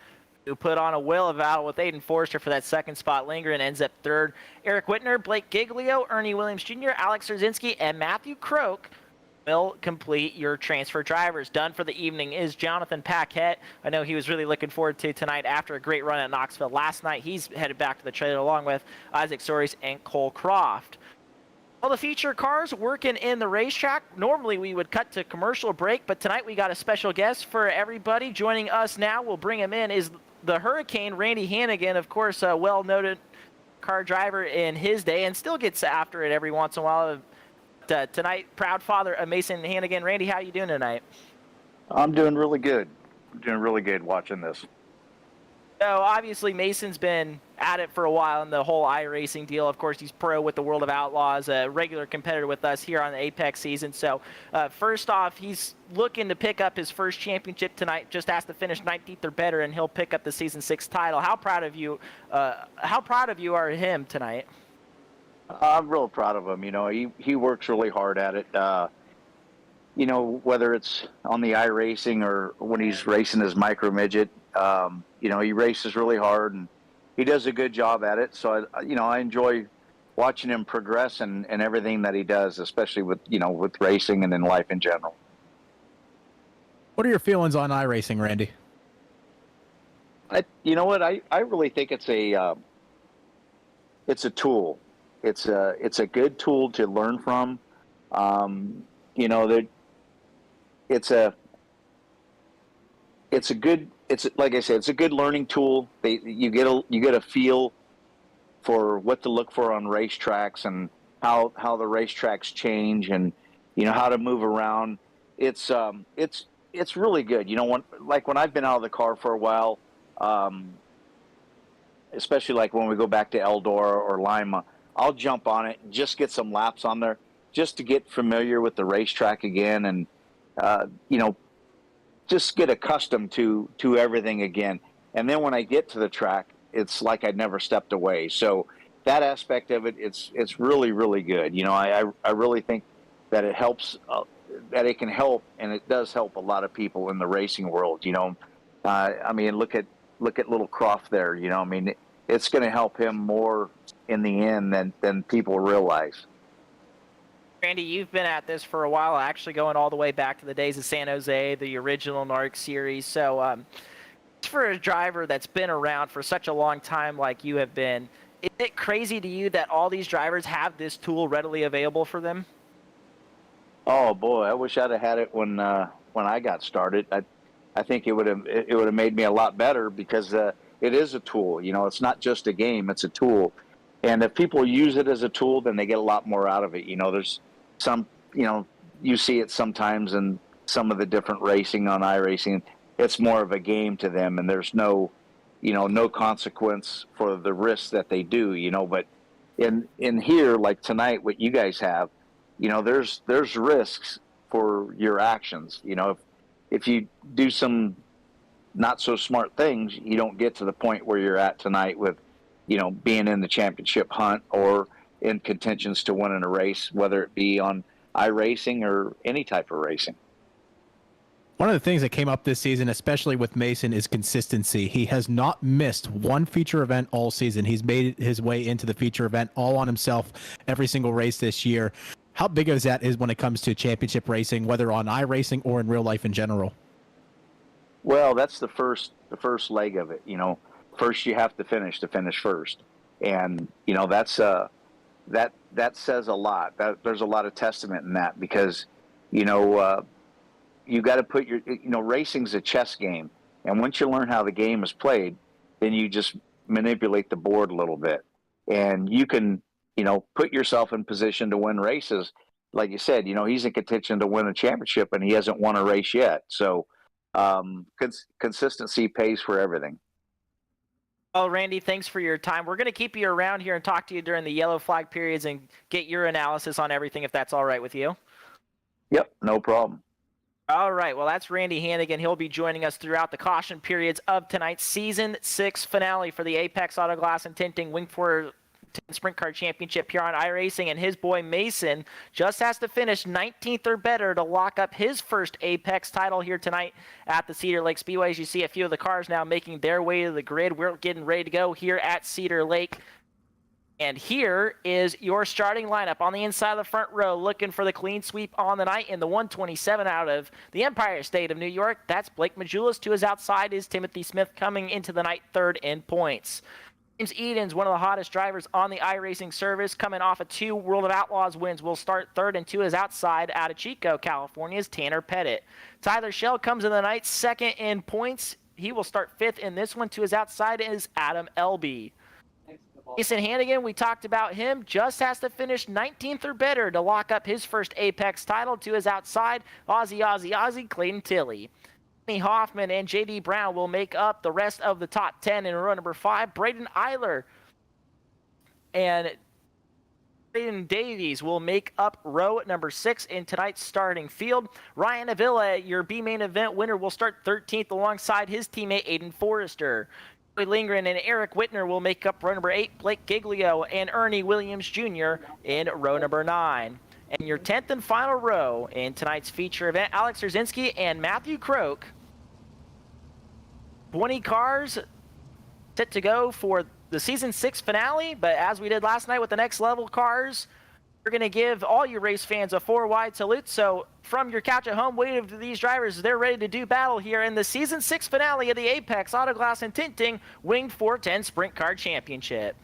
who put on a will of battle with Aiden Forrester for that second spot. Lindgren ends up third. Eric Whitner, Blake Giglio, Ernie Williams Jr., Alex Szerzinski, and Matthew Croak will complete your transfer drivers. Done for the evening is Jonathan Paquette. I know he was really looking forward to tonight after a great run at Knoxville last night. He's headed back to the trailer along with Isaac Soares and Cole Croft. All the feature cars working in the racetrack. Normally we would cut to commercial break, but tonight we got a special guest for everybody. Joining us now, we'll bring him in, is the Hurricane, Randy Hannigan, of course, a well-noted car driver in his day and still gets after it every once in a while. Tonight, proud father of Mason Hannigan. Randy, how you doing tonight? I'm doing really good. Doing really good watching this. So obviously Mason's been at it for a while in the whole iRacing deal. Of course, he's pro with the World of Outlaws, a regular competitor with us here on the Apex season. So first off, he's looking to pick up his first championship tonight. Just has to finish 19th or better, and he'll pick up the Season 6 title. How proud of you? How proud of you are him tonight? I'm real proud of him. You know, he works really hard at it. You know, whether it's on the iRacing or when he's racing his micro midget, you know, he races really hard and he does a good job at it. So, I enjoy watching him progress and everything that he does, especially with racing and in life in general. What are your feelings on iRacing, Randy? You know what? I really think it's a tool. It's a good tool to learn from. You know, that it's like I said, it's a good learning tool. You get a feel for what to look for on racetracks and how the racetracks change and how to move around. It's really good. When I've been out of the car for a while, especially like when we go back to Eldora or Lima, I'll jump on it and just get some laps on there just to get familiar with the racetrack again and just get accustomed to everything again. And then when I get to the track, it's like I'd never stepped away. So that aspect of it, it's really, really good. I really think that it helps, that it can help, and it does help a lot of people in the racing world. I mean, look at little Croft there. I mean, it's going to help him more in the end than people realize. Randy, you've been at this for a while, actually going all the way back to the days of San Jose, the original NARC series. So for a driver that's been around for such a long time like you have been, is it crazy to you that all these drivers have this tool readily available for them? Oh boy, I wish I'd have had it when I got started. I think it would have made me a lot better because it is a tool. It's not just a game; it's a tool. And if people use it as a tool, then they get a lot more out of it. There's some, you see it sometimes in some of the different racing on iRacing. It's more of a game to them, and there's no consequence for the risks that they do. But in here, like tonight, what you guys have, there's risks for your actions. If you do some not so smart things, you don't get to the point where you're at tonight with, being in the championship hunt or in contentions to winning a race, whether it be on iRacing or any type of racing. One of the things that came up this season, especially with Mason, is consistency. He has not missed one feature event all season. He's made his way into the feature event all on himself every single race this year. How big of that is when it comes to championship racing, whether on iRacing or in real life in general? Well, that's the first leg of it. First you have to finish first, and that's that that says a lot. There's a lot of testament in that, because you got to put racing's a chess game, and once you learn how the game is played, then you just manipulate the board a little bit, and you can put yourself in position to win races. Like you said, he's in contention to win a championship, and he hasn't won a race yet. So consistency pays for everything. Well, Randy, thanks for your time. We're going to keep you around here and talk to you during the yellow flag periods and get your analysis on everything, if that's all right with you. Yep, no problem. All right, well, that's Randy Hannigan. He'll be joining us throughout the caution periods of tonight's Season 6 finale for the Apex Auto Glass and Tinting Wing 4 Sprint Car Championship here on iRacing, and his boy Mason just has to finish 19th or better to lock up his first Apex title here tonight at the Cedar Lake Speedway. As you see a few of the cars now making their way to the grid, we're getting ready to go here at Cedar Lake. And here is your starting lineup on the inside of the front row, looking for the clean sweep on the night in the 127 out of the Empire State of New York. That's Blake Majulis. To his outside is Timothy Smith, coming into the night third in points. James Eden's one of the hottest drivers on the iRacing service, coming off of 2 World of Outlaws wins, will start third, and to his outside out of Chico, California's Tanner Pettit. Tyler Schell comes in the night second in points. He will start fifth in this one. To his outside is Adam Elby. Mason Hannigan, we talked about him, just has to finish 19th or better to lock up his first Apex title. To his outside, Aussie, Clayton Tilley. Anthony Hoffman and J.D. Brown will make up the rest of the top 10 in row number 5. Braden Eiler and Braden Davies will make up row number 6 in tonight's starting field. Ryan Avila, your B-main event winner, will start 13th alongside his teammate Aiden Forrester. Joey Lindgren and Eric Whitner will make up row number 8. Blake Giglio and Ernie Williams Jr. in row number 9. And your 10th and final row in tonight's feature event, Alex Rzinski and Matthew Croak. 20 cars set to go for the Season 6 finale, but as we did last night with the next level cars, we're going to give all you race fans a 4-wide salute. So from your couch at home, wave to these drivers. They're ready to do battle here in the Season 6 finale of the Apex Auto Glass and Tinting Wing 410 Sprint Car Championship.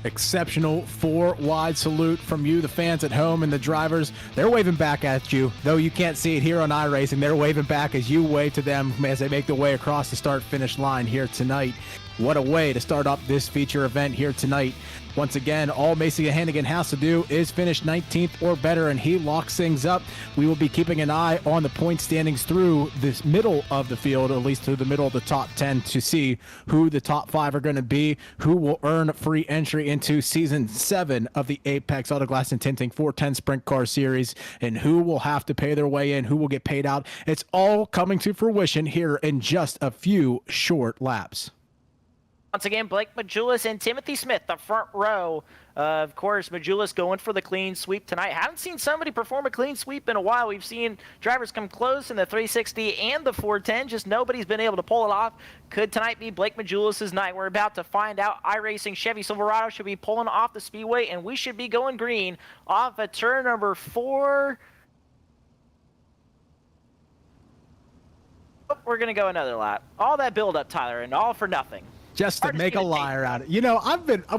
Exceptional 4-wide salute from you, the fans at home, and the drivers. They're waving back at you, though you can't see it here on iRacing. They're waving back as you wave to them as they make their way across the start-finish line here tonight. What a way to start up this feature event here tonight. Once again, all Mason Hannigan has to do is finish 19th or better, and he locks things up. We will be keeping an eye on the point standings through this middle of the field, at least through the middle of the top 10, to see who the top 5 are going to be, who will earn free entry into Season 7 of the Apex Auto Glass and Tinting 410 Sprint Car Series, and who will have to pay their way in, who will get paid out. It's all coming to fruition here in just a few short laps. Once again, Blake Majulis and Timothy Smith, the front row. Of course, Majulis going for the clean sweep tonight. Haven't seen somebody perform a clean sweep in a while. We've seen drivers come close in the 360 and the 410. Just nobody's been able to pull it off. Could tonight be Blake Majulis' night? We're about to find out. iRacing Chevy Silverado should be pulling off the speedway, and we should be going green off at turn number 4. Oh, we're going to go another lap. All that build-up, Tyler, and all for nothing. Just to make a liar out of it. You know,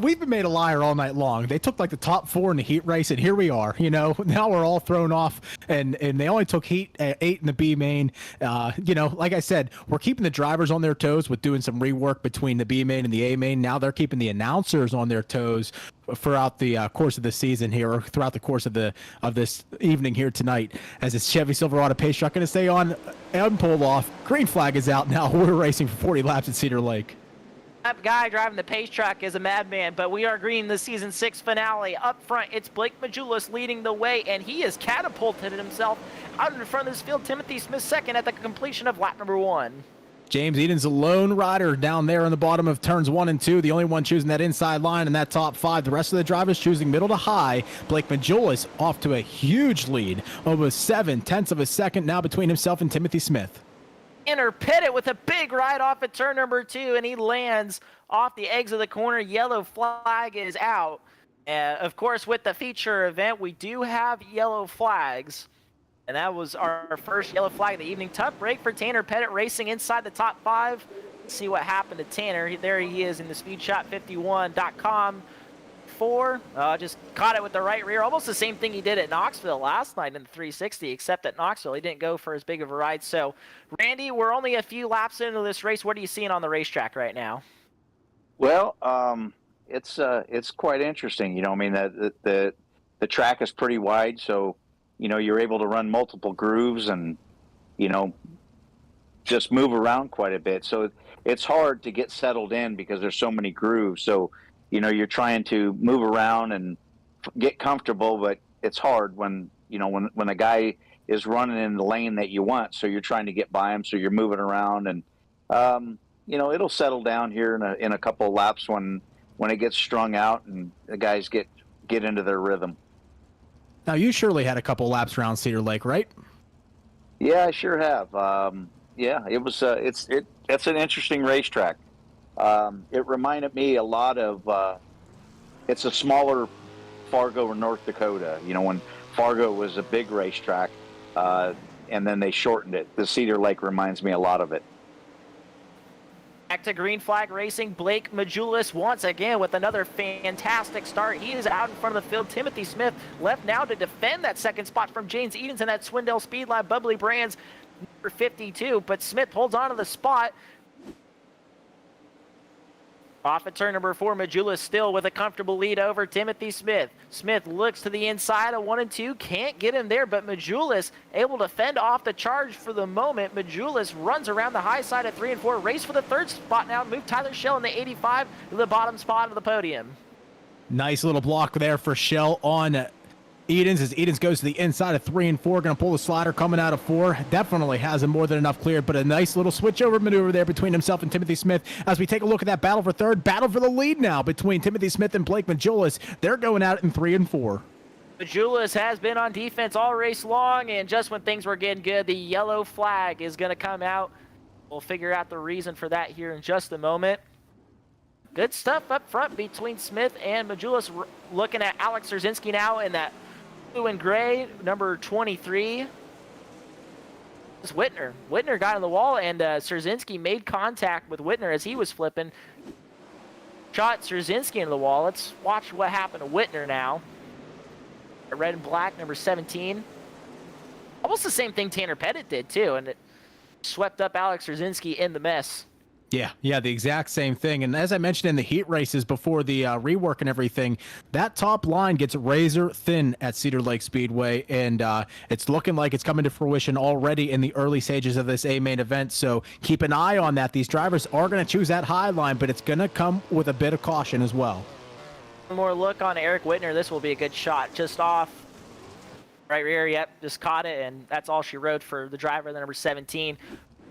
we've been made a liar all night long. They took like the top 4 in the heat race, and here we are. You know, now we're all thrown off, and they only took heat 8 in the B main. You know, like I said, we're keeping the drivers on their toes with doing some rework between the B main and the A main. Now they're keeping the announcers on their toes throughout the course of the season here, or throughout the course of this evening here tonight, as it's Chevy Silverado pace truck going to stay on and pull off. Green flag is out now. We're racing for 40 laps at Cedar Lake. That guy driving the pace track is a madman, but we are green the Season 6 finale. Up front, it's Blake Majulis leading the way, and he has catapulted himself out in front of this field. Timothy Smith second at the completion of lap number 1. James Eden's a lone rider down there in the bottom of turns 1 and 2. The only one choosing that inside line in that top 5. The rest of the drivers choosing middle to high. Blake Majulis off to a huge lead, almost 7/10 of a second now between himself and Timothy Smith. Tanner Pettit with a big ride off at turn number 2, and he lands off the eggs of the corner. Yellow flag is out. Of course, with the feature event, we do have yellow flags. And that was our first yellow flag of the evening. Tough break for Tanner Pettit, racing inside the top 5. Let's see what happened to Tanner. There he is in the speedshot51.com. Just caught it with the right rear. Almost the same thing he did at Knoxville last night in the 360, except at Knoxville he didn't go for as big of a ride. So, Randy, we're only a few laps into this race. What are you seeing on the racetrack right now? Well, it's quite interesting. You know, I mean, the track is pretty wide, so you know you're able to run multiple grooves and you know just move around quite a bit. So it's hard to get settled in because there's so many grooves. So you know you're trying to move around and get comfortable, but it's hard when you know when a guy is running in the lane that you want. So you're trying to get by him, so you're moving around, and you know it'll settle down here in a couple of laps when it gets strung out and the guys get into their rhythm. Now you surely had a couple laps around Cedar Lake, right? Yeah, I sure have. Yeah, it was. It's an interesting racetrack. It reminded me a lot of. It's a smaller Fargo or North Dakota. You know, when Fargo was a big racetrack, and then they shortened it. The Cedar Lake reminds me a lot of it. Back to green flag racing. Blake Majulis once again with another fantastic start. He is out in front of the field. Timothy Smith left now to defend that second spot from James Edens and that Swindell Speed Lab Bubbly Brands number 52. But Smith holds on to the spot. Off at turn number 4, Majulis still with a comfortable lead over Timothy Smith. Smith looks to the inside of 1 and 2, can't get him there, but Majulis able to fend off the charge for the moment. Majulis runs around the high side of 3 and 4, race for the third spot now, move Tyler Shell in the 85 to the bottom spot of the podium. Nice little block there for Shell on Edens as Edens goes to the inside of 3 and 4, going to pull the slider coming out of 4. Definitely has him more than enough cleared, but a nice little switch over maneuver there between himself and Timothy Smith as we take a look at that battle for third. Battle for the lead now between Timothy Smith and Blake Majulis. They're going out in 3 and 4. Majulis has been on defense all race long, and just when things were getting good, the yellow flag is going to come out. We'll figure out the reason for that here in just a moment. Good stuff up front between Smith and Majulis. Looking at Alex Szerzynski now in that blue and gray, number 23. It's Whitner. Whitner got on the wall, and Szerzynski made contact with Whitner as he was flipping. Shot Szerzynski into the wall. Let's watch what happened to Whitner now. Red and black, number 17. Almost the same thing Tanner Pettit did, too, and it swept up Alex Szerzynski in the mess. Yeah, the exact same thing. And as I mentioned in the heat races before the rework and everything, that top line gets razor thin at Cedar Lake Speedway, and it's looking like it's coming to fruition already in the early stages of this A-main event. So keep an eye on that. These drivers are going to choose that high line, but it's going to come with a bit of caution as well. One more look on Eric Whitner. This will be a good shot. Just off right rear. Yep, just caught it, and that's all she wrote for the driver, the number 17.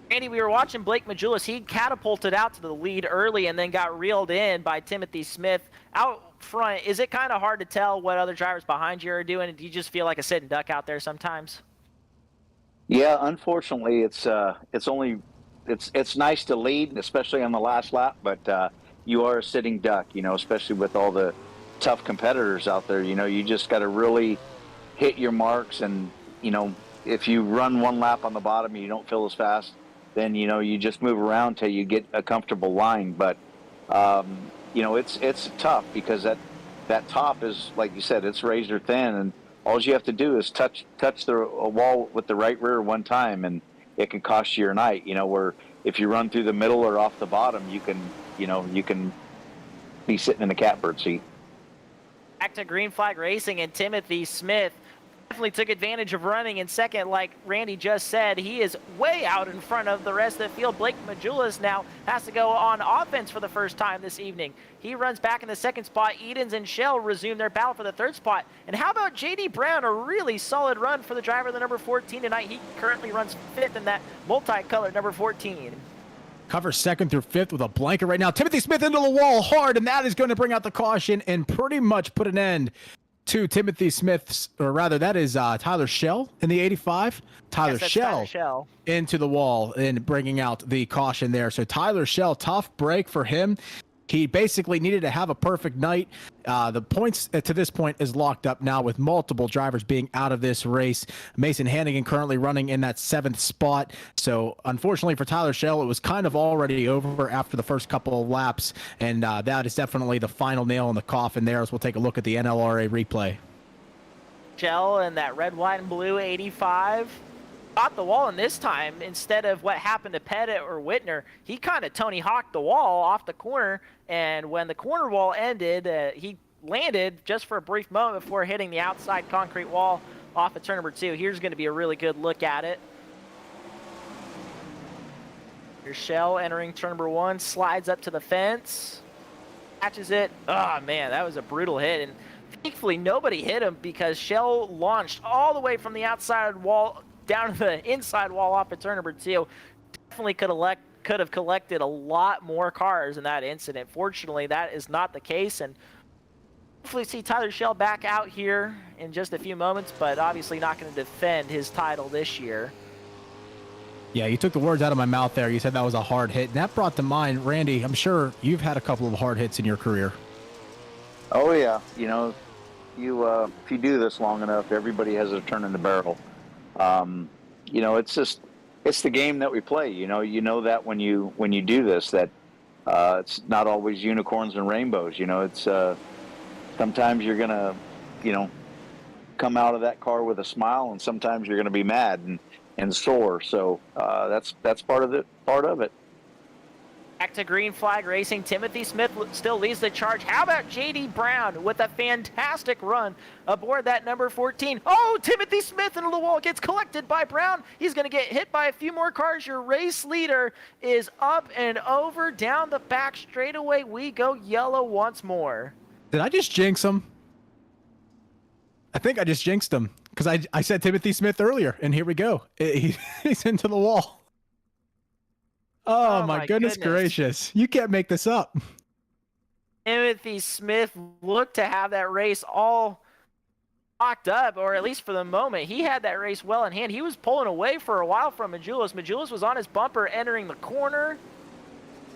Randy, we were watching Blake Majulis. He catapulted out to the lead early and then got reeled in by Timothy Smith. Out front, is it kind of hard to tell what other drivers behind you are doing? Do you just feel like a sitting duck out there sometimes? Yeah, unfortunately, it's nice to lead, especially on the last lap, but you are a sitting duck, you know, especially with all the tough competitors out there. You know, you just got to really hit your marks, and, you know, if you run one lap on the bottom and you don't feel as fast, then, you know, you just move around till you get a comfortable line. But, you know, it's tough because that top is, like you said, it's razor thin, and all you have to do is touch a wall with the right rear one time, and it can cost you your night. You know, where if you run through the middle or off the bottom, you can be sitting in the catbird seat. Back to green flag racing, and Timothy Smith definitely took advantage of running in second. Like Randy just said, he is way out in front of the rest of the field. Blake Majulis now has to go on offense for the first time this evening. He runs back in the second spot. Edens and Shell resume their battle for the third spot. And how about J.D. Brown? A really solid run for the driver, the number 14 tonight. He currently runs fifth in that multicolored number 14. Covers second through fifth with a blanket right now. Timothy Smith into the wall hard, and that is going to bring out the caution and pretty much put an end to Timothy Smith's, or rather, that is Tyler Schell in the 85. Tyler That's Schell Tyler Schell. into the wall and bringing out the caution there. So Tyler Schell, tough break for him. He basically needed to have a perfect night. The points to this point is locked up now with multiple drivers being out of this race. Mason Hannigan currently running in that 7th spot. So unfortunately for Tyler Schell, it was kind of already over after the first couple of laps. And that is definitely the final nail in the coffin there as we'll take a look at the NLRA replay. Schell and that red, white, and blue 85. Got the wall, and this time, instead of what happened to Pettit or Whitner, he kind of Tony Hawked the wall off the corner, and when the corner wall ended, he landed just for a brief moment before hitting the outside concrete wall off of turn number 2. Here's going to be a really good look at it. Here's Schell entering turn number 1, slides up to the fence, catches it. Oh, man, that was a brutal hit, and thankfully nobody hit him because Schell launched all the way from the outside wall down to the inside wall off of turn number 2. Definitely could have collected a lot more cars in that incident. Fortunately, that is not the case, and hopefully see Tyler Schell back out here in just a few moments, but obviously not going to defend his title this year. Yeah, you took the words out of my mouth there. You said that was a hard hit, and that brought to mind, Randy, I'm sure you've had a couple of hard hits in your career. Oh yeah, you know, if you do this long enough, everybody has a turn in the barrel. You know, it's the game that we play. You know that when you do this, that it's not always unicorns and rainbows. You know, it's sometimes you're gonna, come out of that car with a smile, and sometimes you're gonna be mad and sore. So that's part of it. Back to green flag racing. Timothy Smith still leads the charge. How about J.D. Brown with a fantastic run aboard that number 14? Oh, Timothy Smith into the wall, gets collected by Brown. He's going to get hit by a few more cars. Your race leader is up and over down the back straightaway. We go yellow once more. Did I just jinx him? I think I just jinxed him because I said Timothy Smith earlier, and here we go. He's into the wall. Oh, my goodness gracious. You can't make this up. Timothy Smith looked to have that race all locked up, or at least for the moment. He had that race well in hand. He was pulling away for a while from Majulis. Majulis was on his bumper entering the corner,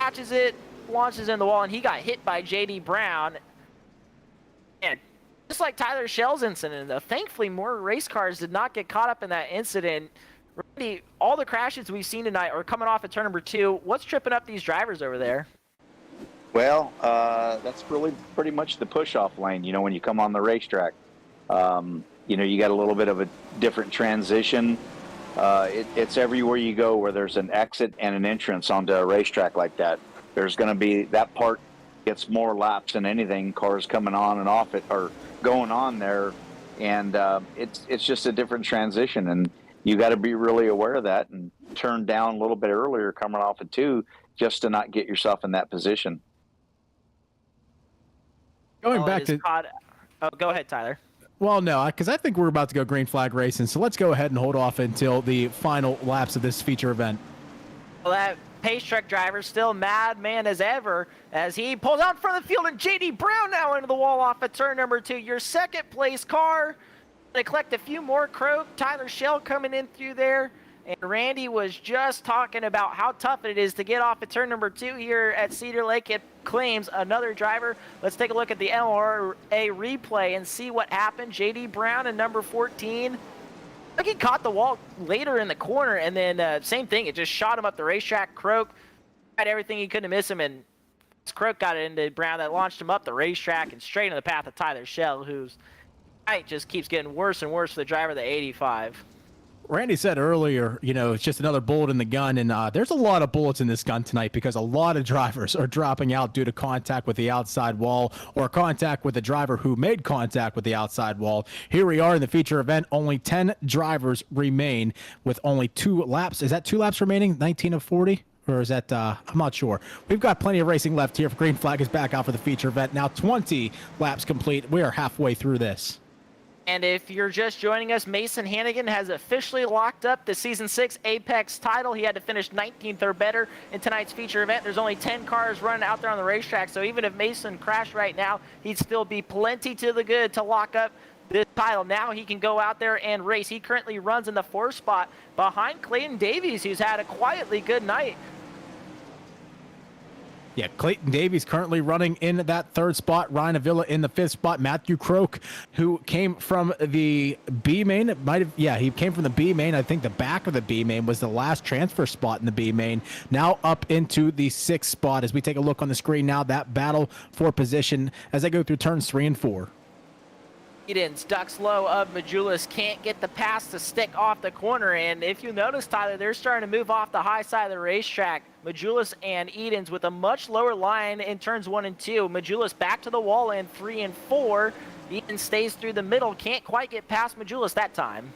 catches it, launches in the wall, and he got hit by J.D. Brown. And just like Tyler Schell's incident, though, thankfully more race cars did not get caught up in that incident. Randy, all the crashes we've seen tonight are coming off of turn number 2. What's tripping up these drivers over there? Well, that's really pretty much the push-off lane. You know, when you come on the racetrack, you got a little bit of a different transition. It's everywhere you go where there's an exit and an entrance onto a racetrack like that. There's going to be that part gets more laps than anything. Cars coming on and off it or going on there, and it's just a different transition. And you got to be really aware of that and turn down a little bit earlier coming off of 2 just to not get yourself in that position. Going back to... Oh, go ahead, Tyler. Well, no, because I think we're about to go green flag racing, so let's go ahead and hold off until the final laps of this feature event. Well, that pace truck driver still madman as ever as he pulls out in front of the field, and J.D. Brown now into the wall off of turn number 2. Your second place car. They collect a few more croak. Tyler Schell coming in through there. And Randy was just talking about how tough it is to get off at turn number 2 here at Cedar Lake. It claims another driver. Let's take a look at the NLRA replay and see what happened. J.D. Brown and number 14. I think he caught the wall later in the corner, and then same thing. It just shot him up the racetrack. Croak had everything he couldn't miss him, and Croak got it into Brown that launched him up the racetrack and straight in the path of Tyler Schell, who's just keeps getting worse and worse for the driver of the 85. Randy said earlier, it's just another bullet in the gun, and there's a lot of bullets in this gun tonight because a lot of drivers are dropping out due to contact with the outside wall or contact with the driver who made contact with the outside wall. Here we are in the feature event. Only 10 drivers remain with only 2 laps. Is that 2 laps remaining? 19 of 40? Or is that, I'm not sure. We've got plenty of racing left here. Green flag is back out for the feature event. Now 20 laps complete. We are halfway through this. And if you're just joining us, Mason Hannigan has officially locked up the Season 6 Apex title. He had to finish 19th or better in tonight's feature event. There's only 10 cars running out there on the racetrack, so even if Mason crashed right now, he'd still be plenty to the good to lock up this title. Now he can go out there and race. He currently runs in the 4th spot behind Clayton Davies, who's had a quietly good night. Yeah, Clayton Davies currently running in that 3rd spot. Ryan Avila in the 5th spot. Matthew Croak, who came from the B main, he came from the B main. I think the back of the B main was the last transfer spot in the B main. Now up into the 6th spot as we take a look on the screen now. That battle for position as they go through turns 3 and 4. Edens, ducks low of Majulis, can't get the pass to stick off the corner, and if you notice, Tyler, they're starting to move off the high side of the racetrack. Majulis and Edens with a much lower line in turns 1 and 2. Majulis back to the wall in 3 and 4. Edens stays through the middle, can't quite get past Majulis that time.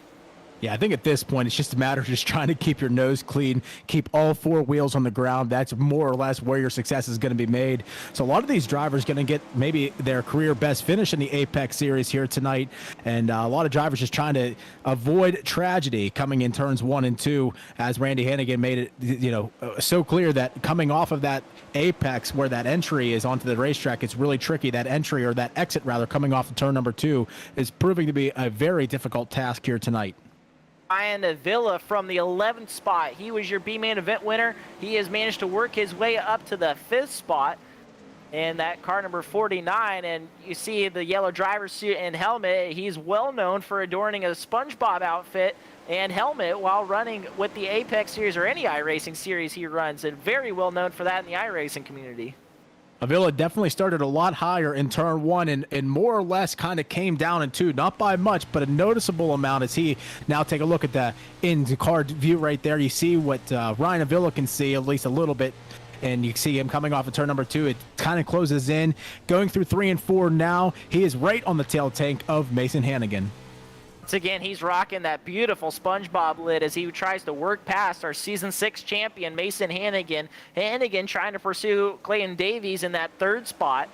Yeah, I think at this point, it's just a matter of just trying to keep your nose clean, keep all 4 wheels on the ground. That's more or less where your success is going to be made. So a lot of these drivers going to get maybe their career best finish in the Apex Series here tonight. And a lot of drivers just trying to avoid tragedy coming in turns 1 and 2, as Randy Hannigan made it, so clear that coming off of that Apex where that entry is onto the racetrack, it's really tricky. That entry, or that exit rather, coming off of turn number 2 is proving to be a very difficult task here tonight. Ryan Avila from the 11th spot. He was your B-main event winner. He has managed to work his way up to the 5th spot in that car number 49. And you see the yellow driver's suit and helmet. He's well known for adorning a SpongeBob outfit and helmet while running with the Apex Series or any iRacing series he runs. And very well known for that in the iRacing community. Avila definitely started a lot higher in turn 1 and more or less kind of came down in 2, not by much, but a noticeable amount as he now take a look at the in-car view right there. You see what Ryan Avila can see, at least a little bit, and you see him coming off of turn number 2. It kind of closes in. Going through 3 and 4 now, he is right on the tail tank of Mason Hannigan. Once again, he's rocking that beautiful SpongeBob lid as he tries to work past our Season 6 champion, Mason Hannigan. Hannigan trying to pursue Clayton Davies in that 3rd spot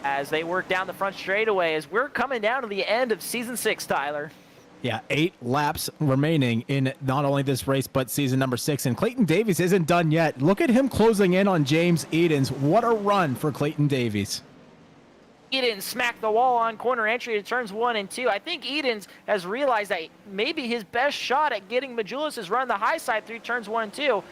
as they work down the front straightaway as we're coming down to the end of Season 6, Tyler. Yeah, 8 laps remaining in not only this race, but season number 6. And Clayton Davies isn't done yet. Look at him closing in on James Edens. What a run for Clayton Davies. Edens smacked the wall on corner entry to turns 1 and 2. I think Edens has realized that maybe his best shot at getting Majulis is run the high side through turns 1 and 2.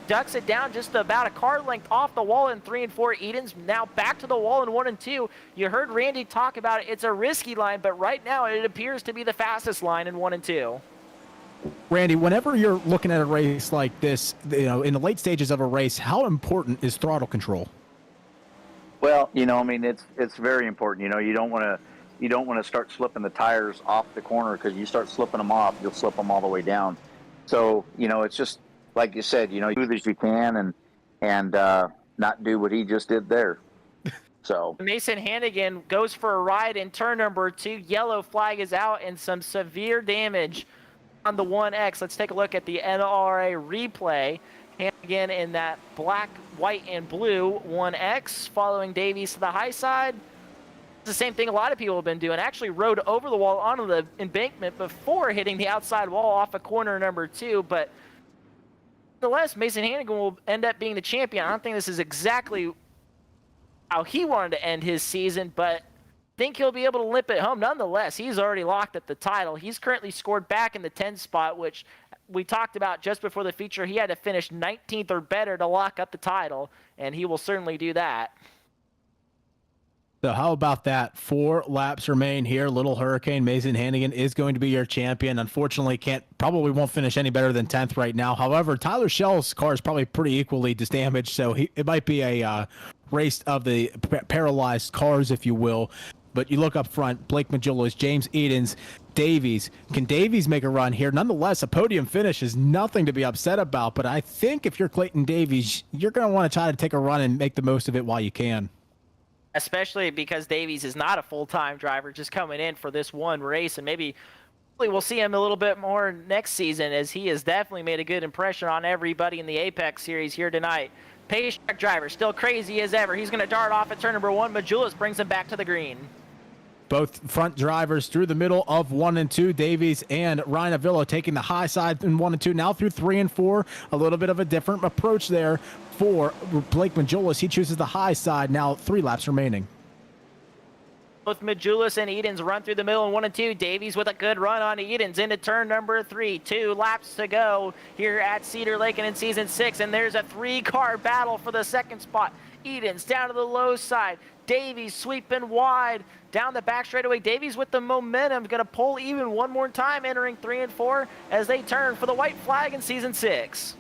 Ducks it down just about a car length off the wall in 3 and 4. Edens now back to the wall in 1 and 2. You heard Randy talk about it. It's a risky line, but right now it appears to be the fastest line in 1 and 2. Randy, whenever you're looking at a race like this, in the late stages of a race, how important is throttle control? Well, it's very important. You don't want to start slipping the tires off the corner, because you start slipping them off, you'll slip them all the way down. So, it's just like you said, do as you can and not do what he just did there. So Mason Hannigan goes for a ride in turn number 2. Yellow flag is out and some severe damage on the 1X. Let's take a look at the NRA replay. Hannigan in that black, white, and blue 1X following Davies to the high side. It's the same thing a lot of people have been doing. Actually rode over the wall onto the embankment before hitting the outside wall off of corner number 2. But nonetheless, Mason Hannigan will end up being the champion. I don't think this is exactly how he wanted to end his season, but I think he'll be able to limp it home. Nonetheless, he's already locked at the title. He's currently scored back in the 10th spot, which we talked about just before the feature. He had to finish 19th or better to lock up the title, and he will certainly do that. So how about that? 4 laps remain here. Little Hurricane Mason Hannigan is going to be your champion. Unfortunately, probably won't finish any better than 10th right now. However, Tyler Schell's car is probably pretty equally damaged, so it might be a race of the paralyzed cars, if you will. But you look up front, Blake Majulis, James Edens, Davies. Can Davies make a run here? Nonetheless, a podium finish is nothing to be upset about. But I think if you're Clayton Davies, you're going to want to try to take a run and make the most of it while you can. Especially because Davies is not a full-time driver, just coming in for this one race. And maybe we'll see him a little bit more next season, as he has definitely made a good impression on everybody in the Apex Series here tonight. Pace track driver, still crazy as ever. He's going to dart off at turn number 1. Majulis brings him back to the green. Both front drivers through the middle of 1 and 2. Davies and Ryan Avila taking the high side in 1 and 2. Now through 3 and 4. A little bit of a different approach there for Blake Majulis. He chooses the high side. Now 3 laps remaining. Both Majulis and Edens run through the middle in 1 and 2. Davies with a good run on Edens into turn number 3. 2 laps to go here at Cedar Lake and in Season 6. And there's a 3-car battle for the second spot. Edens down to the low side. Davies sweeping wide down the back straightaway. Davies with the momentum, going to pull even one more time, entering 3 and 4 as they turn for the white flag in Season 6.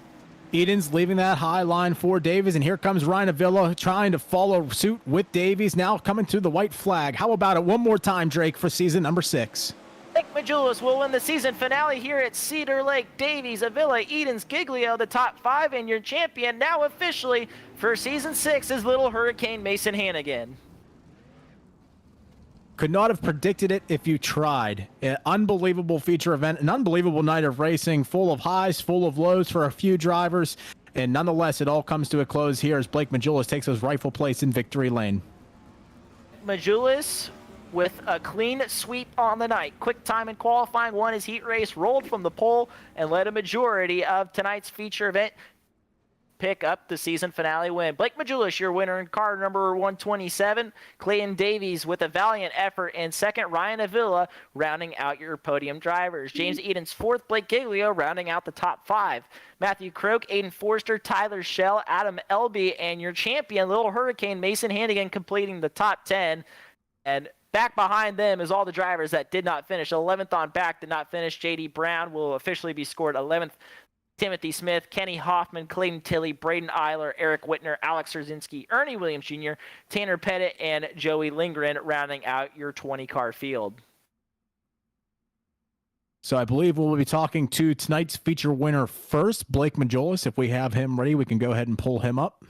Edens leaving that high line for Davies, and here comes Ryan Avila trying to follow suit with Davies, now coming to the white flag. How about it one more time, Drake, for season number 6? Blake Majulis will win the season finale here at Cedar Lake. Davies, Avila, Edens, Giglio, the top 5, and your champion now officially for season 6 is Little Hurricane Mason Hannigan. Could not have predicted it if you tried. An unbelievable feature event, an unbelievable night of racing, full of highs, full of lows for a few drivers, and nonetheless, it all comes to a close here as Blake Majulis takes his rightful place in victory lane. Majulis with a clean sweep on the night. Quick time in qualifying, won his heat race, rolled from the pole, and led a majority of tonight's feature event. Pick up the season finale win. Blake Majulis, your winner in car number 127. Clayton Davies with a valiant effort in second. Ryan Avila rounding out your podium drivers. James Edens fourth. Blake Giglio rounding out the top 5. Matthew Croak, Aiden Forster, Tyler Schell, Adam Elby, and your champion, Little Hurricane Mason Hannigan, completing the top 10. And back behind them is all the drivers that did not finish. 11th on back did not finish. J.D. Brown will officially be scored 11th. Timothy Smith, Kenny Hoffman, Clayton Tilley, Braden Eiler, Eric Whitner, Alex Rzinski, Ernie Williams Jr., Tanner Pettit, and Joey Lindgren rounding out your 20-car field. So I believe we'll be talking to tonight's feature winner first, Blake Majulis. If we have him ready, we can go ahead and pull him up.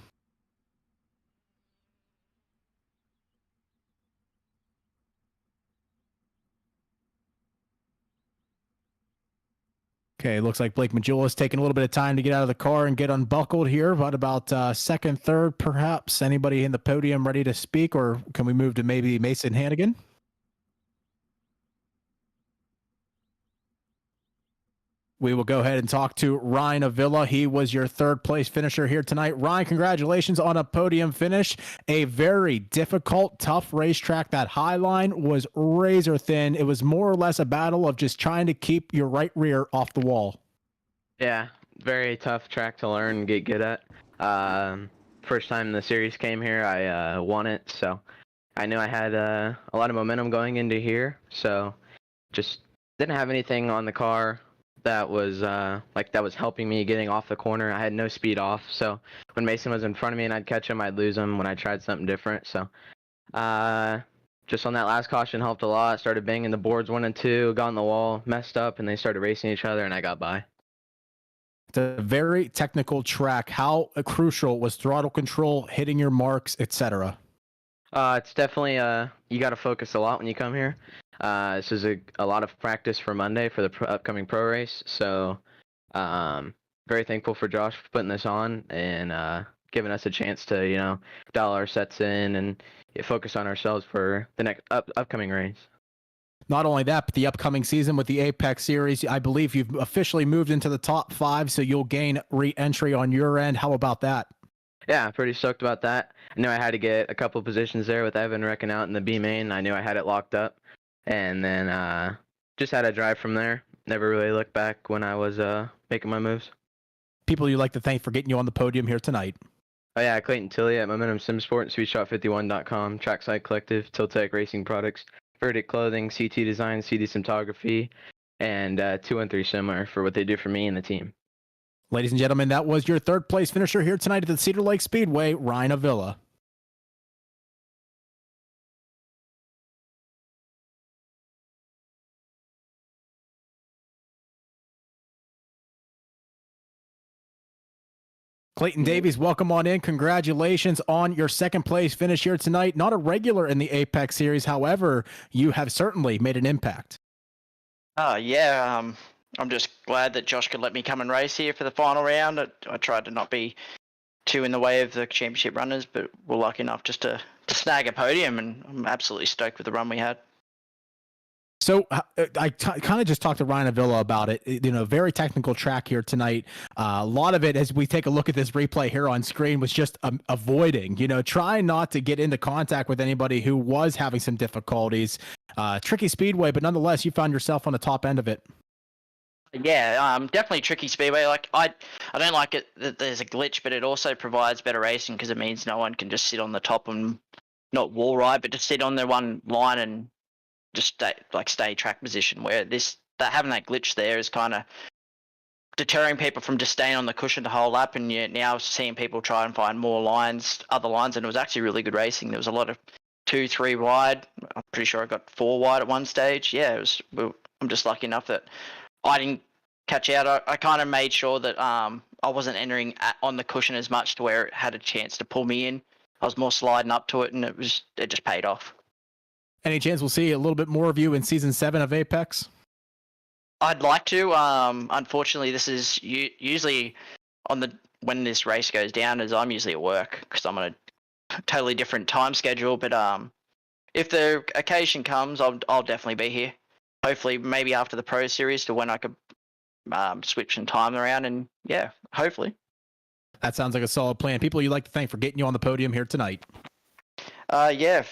Okay, looks like Blake Majulis taking a little bit of time to get out of the car and get unbuckled here. What about second, third, perhaps? Anybody in the podium ready to speak, or can we move to maybe Mason Hannigan? We will go ahead and talk to Ryan Avila. He was your third place finisher here tonight. Ryan, congratulations on a podium finish. A very difficult, tough racetrack. That high line was razor thin. It was more or less a battle of just trying to keep your right rear off the wall. Yeah, very tough track to learn and get good at. First time the series came here, I won it, so I knew I had a lot of momentum going into here. So just didn't have anything on the car that was helping me getting off the corner. I had no speed off, so when Mason was in front of me and I'd catch him, I'd lose him when I tried something different. So just on that last caution helped a lot. Started banging the boards 1 and 2, got on the wall, messed up, and they started racing each other, and I got by. It's a very technical track. How crucial was throttle control, hitting your marks, etc.? It's definitely you got to focus a lot when you come here. This is a lot of practice for Monday for the upcoming pro race. So very thankful for Josh for putting this on and giving us a chance to, dial our sets in and focus on ourselves for the next upcoming race. Not only that, but the upcoming season with the Apex Series, I believe you've officially moved into the top 5, so you'll gain re-entry on your end. How about that? Yeah, pretty stoked about that. I knew I had to get a couple positions there with Evan wrecking out in the B main. I knew I had it locked up. And then just had to drive from there. Never really looked back when I was making my moves. People you'd like to thank for getting you on the podium here tonight. Oh yeah, Clayton Tilley at Momentum SimSport and SweetShot51.com, Trackside Collective, Tiltec Racing Products, Verdict Clothing, CT Design, CD Cinematography, and 213 Similar for what they do for me and the team. Ladies and gentlemen, that was your third place finisher here tonight at the Cedar Lake Speedway, Ryan Avila. Clayton Davies, welcome on in. Congratulations on your second place finish here tonight. Not a regular in the Apex Series, however, you have certainly made an impact. I'm just glad that Josh could let me come and race here for the final round. I tried to not be too in the way of the championship runners, but we're lucky enough just to snag a podium, and I'm absolutely stoked with the run we had. So I kind of just talked to Ryan Avila about it. Very technical track here tonight. A lot of it, as we take a look at this replay here on screen, was just avoiding, trying not to get into contact with anybody who was having some difficulties. Tricky speedway, but nonetheless, you found yourself on the top end of it. Yeah, definitely tricky speedway. Like I don't like it that there's a glitch, but it also provides better racing because it means no one can just sit on the top and not wall ride, but just sit on their one line and just stay track position. Where having that glitch there is kind of deterring people from just staying on the cushion the whole lap, and you're now seeing people try and find more other lines, and it was actually really good racing. There was a lot of 2, 3 wide. I'm pretty sure I got 4 wide at one stage. Yeah, I'm just lucky enough that I didn't catch out. I kind of made sure that I wasn't entering on the cushion as much to where it had a chance to pull me in. I was more sliding up to it, and it just paid off. Any chance we'll see a little bit more of you in season 7 of Apex? I'd like to. Unfortunately, this is usually when this race goes down, as I'm usually at work because I'm on a totally different time schedule. But if the occasion comes, I'll definitely be here. Hopefully, maybe after the Pro Series to when I could switch some time around, and yeah, hopefully. That sounds like a solid plan. People you'd like to thank for getting you on the podium here tonight. Yeah.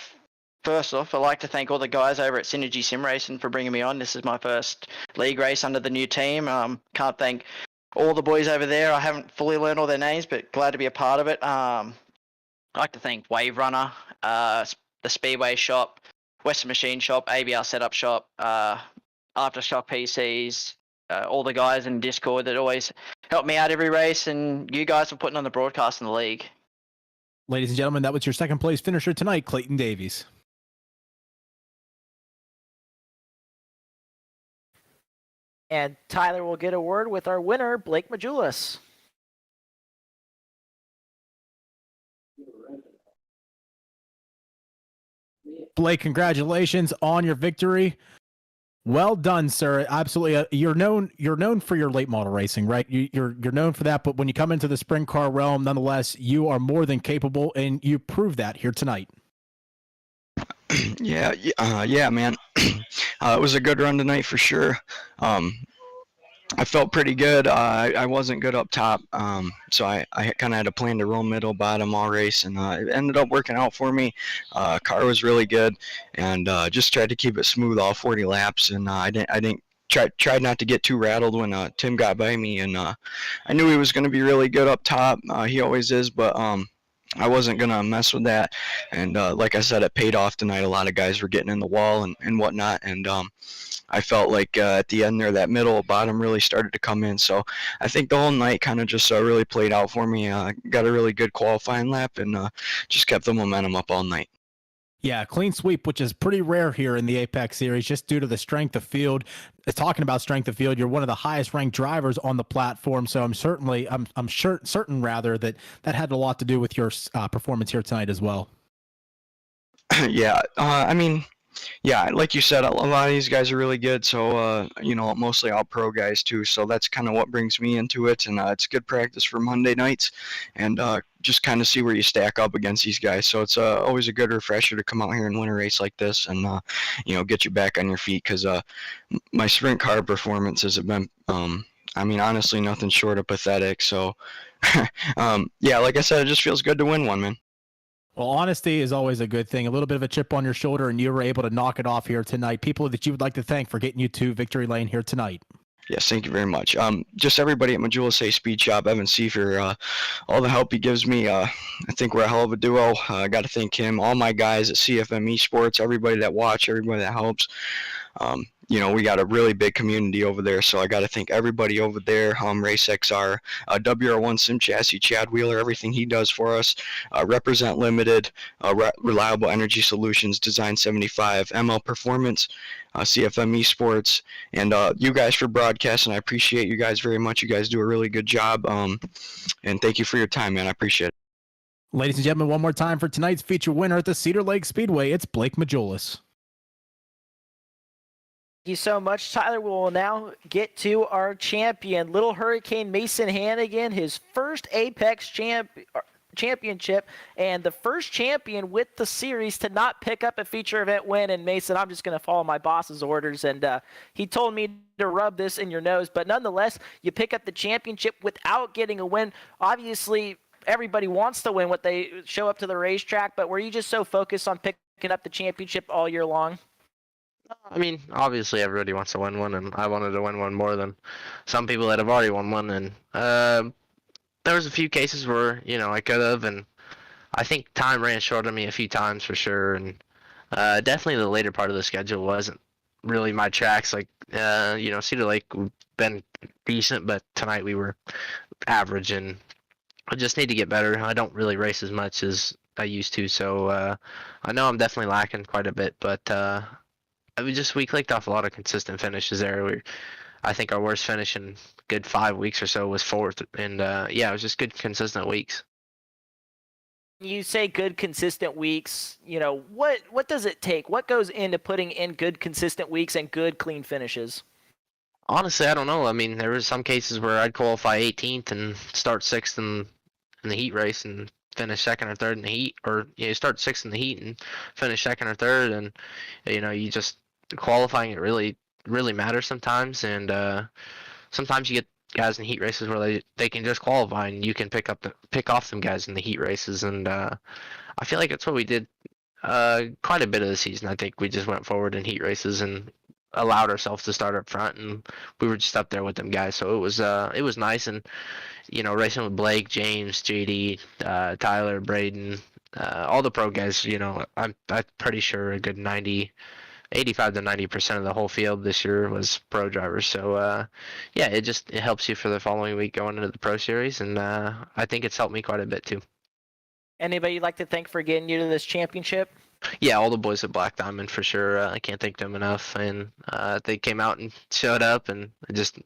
First off, I'd like to thank all the guys over at Synergy Sim Racing for bringing me on. This is my first league race under the new team. Can't thank all the boys over there. I haven't fully learned all their names, but glad to be a part of it. I'd like to thank Wave Runner, the Speedway Shop, Western Machine Shop, ABR Setup Shop, Aftershock PCs, all the guys in Discord that always help me out every race, and you guys for putting on the broadcast in the league. Ladies and gentlemen, that was your second place finisher tonight, Clayton Davies. And Tyler will get a word with our winner, Blake Majulis. Blake, congratulations on your victory. Well done, sir. Absolutely. You're known for your late model racing, right? You're known for that, but when you come into the sprint car realm, nonetheless, you are more than capable, and you proved that here tonight. Yeah, man. It was a good run tonight for sure. I felt pretty good. I wasn't good up top, so I kind of had a plan to roll middle, bottom all race, and it ended up working out for me. Car was really good, and just tried to keep it smooth all 40 laps, and I didn't tried not to get too rattled when Tim got by me, and I knew he was going to be really good up top. He always is, but I wasn't going to mess with that. And like I said, it paid off tonight. A lot of guys were getting in the wall and whatnot. And I felt like at the end there, that middle bottom really started to come in. So I think the whole night kind of just really played out for me. Got a really good qualifying lap and just kept the momentum up all night. Yeah, clean sweep, which is pretty rare here in the Apex series, just due to the strength of field. Talking about strength of field, you're one of the highest ranked drivers on the platform, so I'm certain that had a lot to do with your performance here tonight as well. Yeah, yeah, like you said, a lot of these guys are really good. So, mostly all pro guys too. So that's kind of what brings me into it. And it's good practice for Monday nights and just kind of see where you stack up against these guys. So it's always a good refresher to come out here and win a race like this and, get you back on your feet because my sprint car performances have been, honestly, nothing short of pathetic. So, yeah, like I said, it just feels good to win one, man. Well, honesty is always a good thing. A little bit of a chip on your shoulder, and you were able to knock it off here tonight. People that you would like to thank for getting you to victory lane here tonight. Yes, thank you very much. Just everybody at Majulis Speed Shop, Evan C. for all the help he gives me. I think we're a hell of a duo. I got to thank him. All my guys at CFM Esports, everybody that watch, everybody that helps. We got a really big community over there, so I got to thank everybody over there. RaceXR, WR1 Sim Chassis, Chad Wheeler, everything he does for us. Represent Limited, Reliable Energy Solutions, Design 75, ML Performance, CFM Esports, and you guys for broadcasting. I appreciate you guys very much. You guys do a really good job, and thank you for your time, man. I appreciate it. Ladies and gentlemen, one more time for tonight's feature winner at the Cedar Lake Speedway. It's Blake Majulis. Thank you so much, Tyler. We will now get to our champion, Little Hurricane Mason Hannigan, his first Apex championship and the first champion with the series to not pick up a feature event win. And Mason, I'm just going to follow my boss's orders, and he told me to rub this in your nose, but nonetheless, you pick up the championship without getting a win. Obviously, everybody wants to win what they show up to the racetrack, but were you just so focused on picking up the championship all year long? I mean, obviously everybody wants to win one, and I wanted to win one more than some people that have already won one. And there was a few cases where, you know, I could have, and I think time ran short on me a few times for sure. And definitely the later part of the schedule wasn't really my tracks. Like, you know, Cedar Lake been decent, but tonight we were average, and I just need to get better. I don't really race as much as I used to, so I know I'm definitely lacking quite a bit, but we clicked off a lot of consistent finishes there. I think our worst finish in good 5 weeks or so was fourth, and yeah, it was just good consistent weeks. You say good consistent weeks, you know, what does it take? What goes into putting in good consistent weeks and good clean finishes? Honestly, I don't know. I mean, there was some cases where I'd qualify 18th and start 6th in the heat race and finish 2nd or 3rd in the heat, or you know, start 6th in the heat and finish 2nd or 3rd, and you know, you just qualifying it really matters sometimes. And sometimes you get guys in heat races where they can just qualify, and you can pick off some guys in the heat races. And I feel like that's what we did quite a bit of the season. I think we just went forward in heat races and allowed ourselves to start up front, and we were just up there with them guys. So it was nice. And you know, racing with Blake, James, JD, Tyler, Braden, all the pro guys, you know, I'm pretty sure a good 85 to 90% of the whole field this year was pro drivers. So yeah, it helps you for the following week going into the pro series, and I think it's helped me quite a bit too. Anybody you'd like to thank for getting you to this championship? Yeah, all the boys at Black Diamond for sure. I can't thank them enough, and they came out and showed up, and just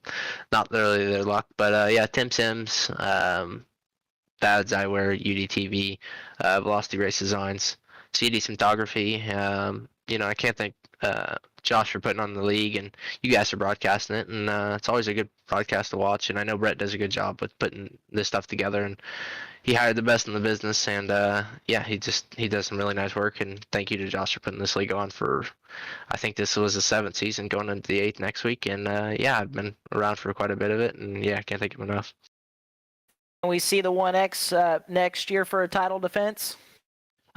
not really their luck. But yeah, Tim Sims, Dad's Eyewear, UDTV, Velocity Race Designs, CD Cinematography. You know, I can't thank Josh for putting on the league, and you guys for broadcasting it, and it's always a good broadcast to watch. And I know Brett does a good job with putting this stuff together, and he hired the best in the business. And yeah, he does some really nice work. And thank you to Josh for putting this league on for, I think this was the 7th season, going into the 8th next week. And yeah, I've been around for quite a bit of it, and yeah, I can't thank him enough. Can we see the 1X next year for a title defense?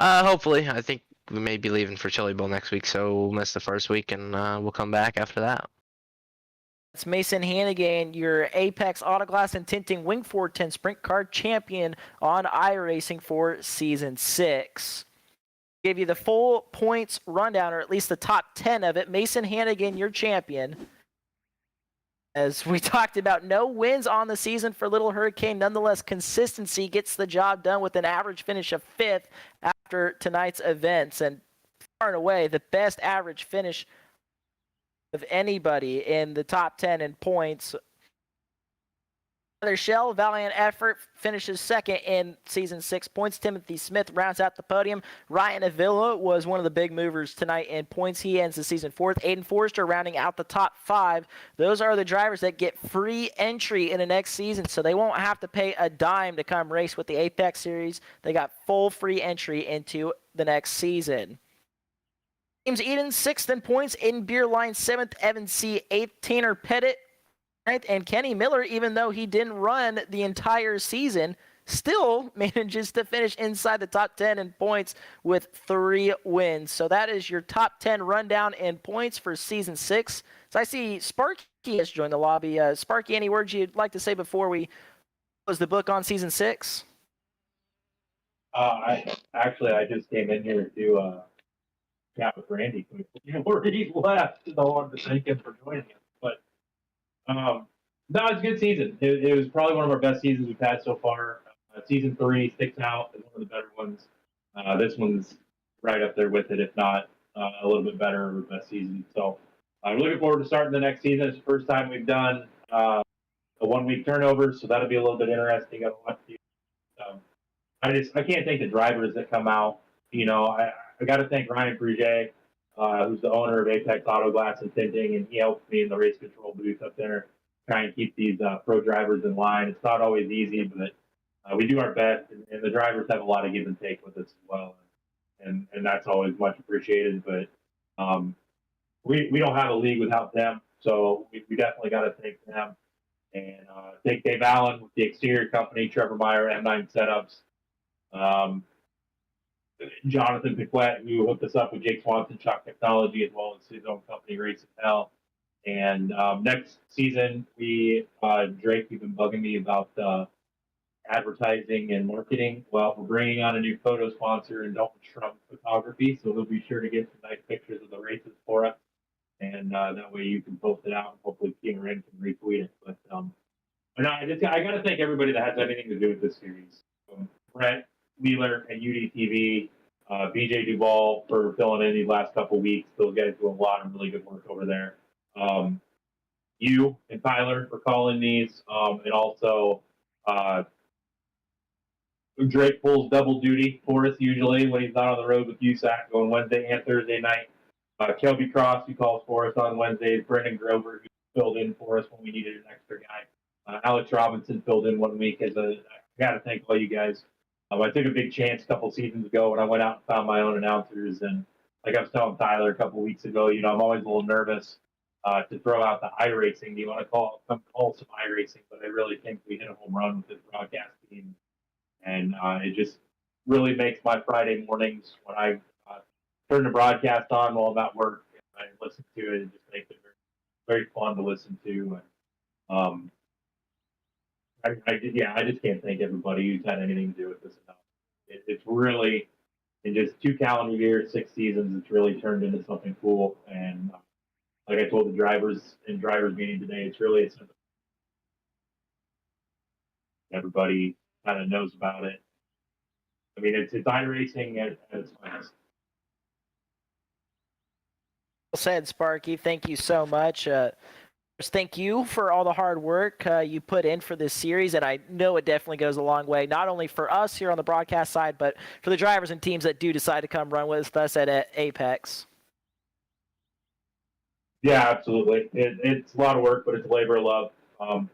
Hopefully. I think we may be leaving for Chili Bowl next week, so we'll miss the first week, and we'll come back after that. It's Mason Hannigan, your Apex Autoglass and Tinting Wing 410 Sprint Car champion on iRacing for Season 6. Give you the full points rundown, or at least the top 10 of it. Mason Hannigan, your champion. As we talked about, no wins on the season for Little Hurricane. Nonetheless, consistency gets the job done with an average finish of 5th after tonight's events. And far and away, the best average finish of anybody in the top 10 in points. Their Shell, valiant effort, finishes 2nd in Season 6 points. Timothy Smith rounds out the podium. Ryan Avila was one of the big movers tonight in points. He ends the season 4th. Aiden Forrester rounding out the top 5. Those are the drivers that get free entry in the next season, so they won't have to pay a dime to come race with the Apex Series. They got full free entry into the next season. James Eden, 6th in points. Aiden Beerline, 7th. Evan C., 8th. Tanner Pettit, 9th. And Kenny Miller, even though he didn't run the entire season, still manages to finish inside the top 10 in points with 3 wins. So that is your top 10 rundown in points for Season 6. So I see Sparky has joined the lobby. Sparky, any words you'd like to say before we close the book on Season 6? I just came in here to chat with Randy before he left. So I wanted to thank him for joining us. But no, it's a good season. It was probably one of our best seasons we've had so far. Season 3 sticks out as one of the better ones. This one's right up there with it, if not a little bit better of a best season. So I'm looking forward to starting the next season. It's the first time we've done a 1-week turnover, so that'll be a little bit interesting. I can't thank the drivers that come out. You know, I got to thank Ryan Fruget, who's the owner of Apex Autoglass and Tinting, and he helped me in the race control booth up there, trying to keep these pro drivers in line. It's not always easy, but we do our best, and the drivers have a lot of give and take with us as well, and that's always much appreciated. But we don't have a league without them, so we definitely got to thank them. And thank Dave Allen with the exterior company, Trevor Meyer, M9 Setups, Jonathan Piquet, who hooked us up with Jake Swanson Shock Technology, as well as his own company, Race of Hell. And next season, Drake, you've been bugging me about advertising and marketing. Well, we're bringing on a new photo sponsor in Dalton Trump Photography, so he'll be sure to get some nice pictures of the races for us. And that way you can post it out, and hopefully King Ren can retweet it. But no, I got to thank everybody that has anything to do with this series. Brett Wheeler at UDTV, BJ Duvall for filling in these last couple weeks. Those guys do a lot of really good work over there. You and Tyler for calling these, and also Drake pulls double duty for us usually when he's not on the road with USAC, going Wednesday and Thursday night. Kelby Cross, who calls for us on Wednesdays. Brendan Grover, who filled in for us when we needed an extra guy. Alex Robinson filled in 1 week. I got to thank all you guys. I took a big chance a couple seasons ago when I went out and found my own announcers. And like I was telling Tyler a couple weeks ago, I'm always a little nervous to throw out the iRacing. Do you want to call some iRacing? But I really think we hit a home run with this broadcast team. And it just really makes my Friday mornings when I turn the broadcast on while I'm at work and I listen to it. It just makes it very, very fun to listen to. And I just can't thank everybody who's had anything to do with this enough. It's really, in just 2 calendar years, 6 seasons, it's really turned into something cool. And like I told the drivers in drivers meeting today, it's really everybody kind of knows about it. I mean, it's iRacing at its finest. Well said, Sparky. Thank you so much. Thank you for all the hard work you put in for this series, and I know it definitely goes a long way, not only for us here on the broadcast side, but for the drivers and teams that do decide to come run with us at Apex. Yeah, absolutely. It's a lot of work, but it's a labor of love.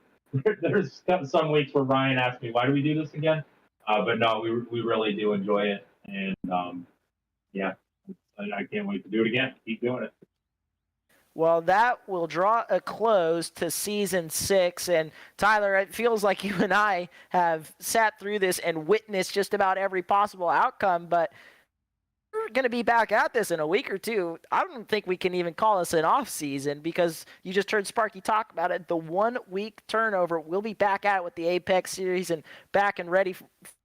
There's some weeks where Ryan asks me, why do we do this again? But no, we really do enjoy it. And yeah, I can't wait to do it again. Keep doing it. Well, that will draw a close to Season 6. And Tyler, it feels like you and I have sat through this and witnessed just about every possible outcome, but we're going to be back at this in a week or two. I don't think we can even call this an off season because you just heard Sparky talk about it. The 1 week turnover, we'll be back at it with the Apex series and back and ready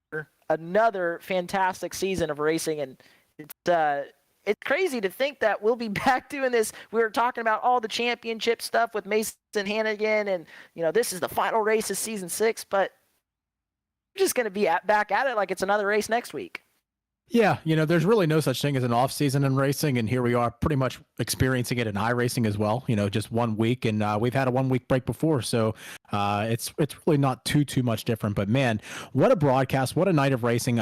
for another fantastic season of racing. And it's crazy to think that we'll be back doing this. We were talking about all the championship stuff with Mason Hannigan, and this is the final race of Season 6, but we're just going to be back at it like it's another race next week. Yeah, there's really no such thing as an off season in racing, and here we are pretty much experiencing it in iRacing as well. Just 1 week, and we've had a 1 week break before, so it's really not too much different. But man, what a broadcast! What a night of racing!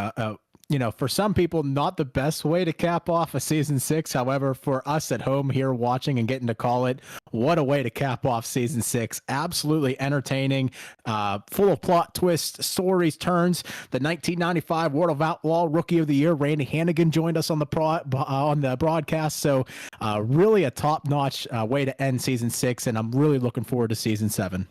For some people, not the best way to cap off a Season 6. However, for us at home here watching and getting to call it, what a way to cap off Season 6. Absolutely entertaining, full of plot twists, stories, turns. The 1995 World of Outlaw Rookie of the Year, Randy Hannigan, joined us on the broadcast. So really a top-notch way to end Season 6, and I'm really looking forward to Season 7.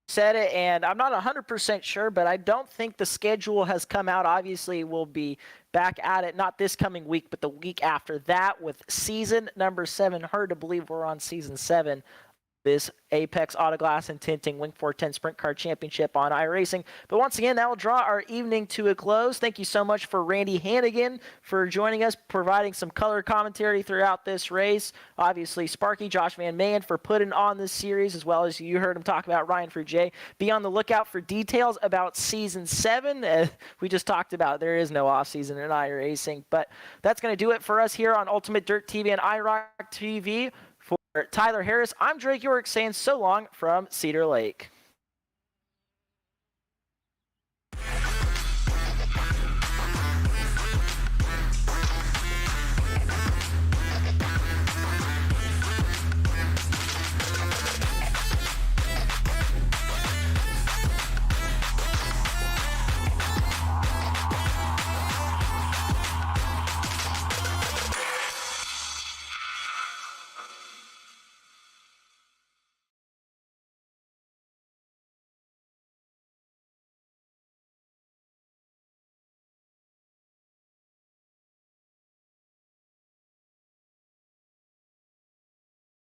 Said it, and I'm not 100% sure, but I don't think the schedule has come out. Obviously, we'll be back at it, not this coming week, but the week after that with season number 7. Hard to believe we're on Season 7. This Apex Autoglass and Tinting Wing 410 Sprint Car Championship on iRacing. But once again, that will draw our evening to a close. Thank you so much for Randy Hannigan for joining us, providing some color commentary throughout this race. Obviously, Sparky, Josh Van Mayen for putting on this series, as well as you heard him talk about Ryan Frugier. Be on the lookout for details about Season 7. We just talked about there is no offseason in iRacing. But that's going to do it for us here on Ultimate Dirt TV and iRock TV. For Tyler Harris, I'm Drake York saying so long from Cedar Lake.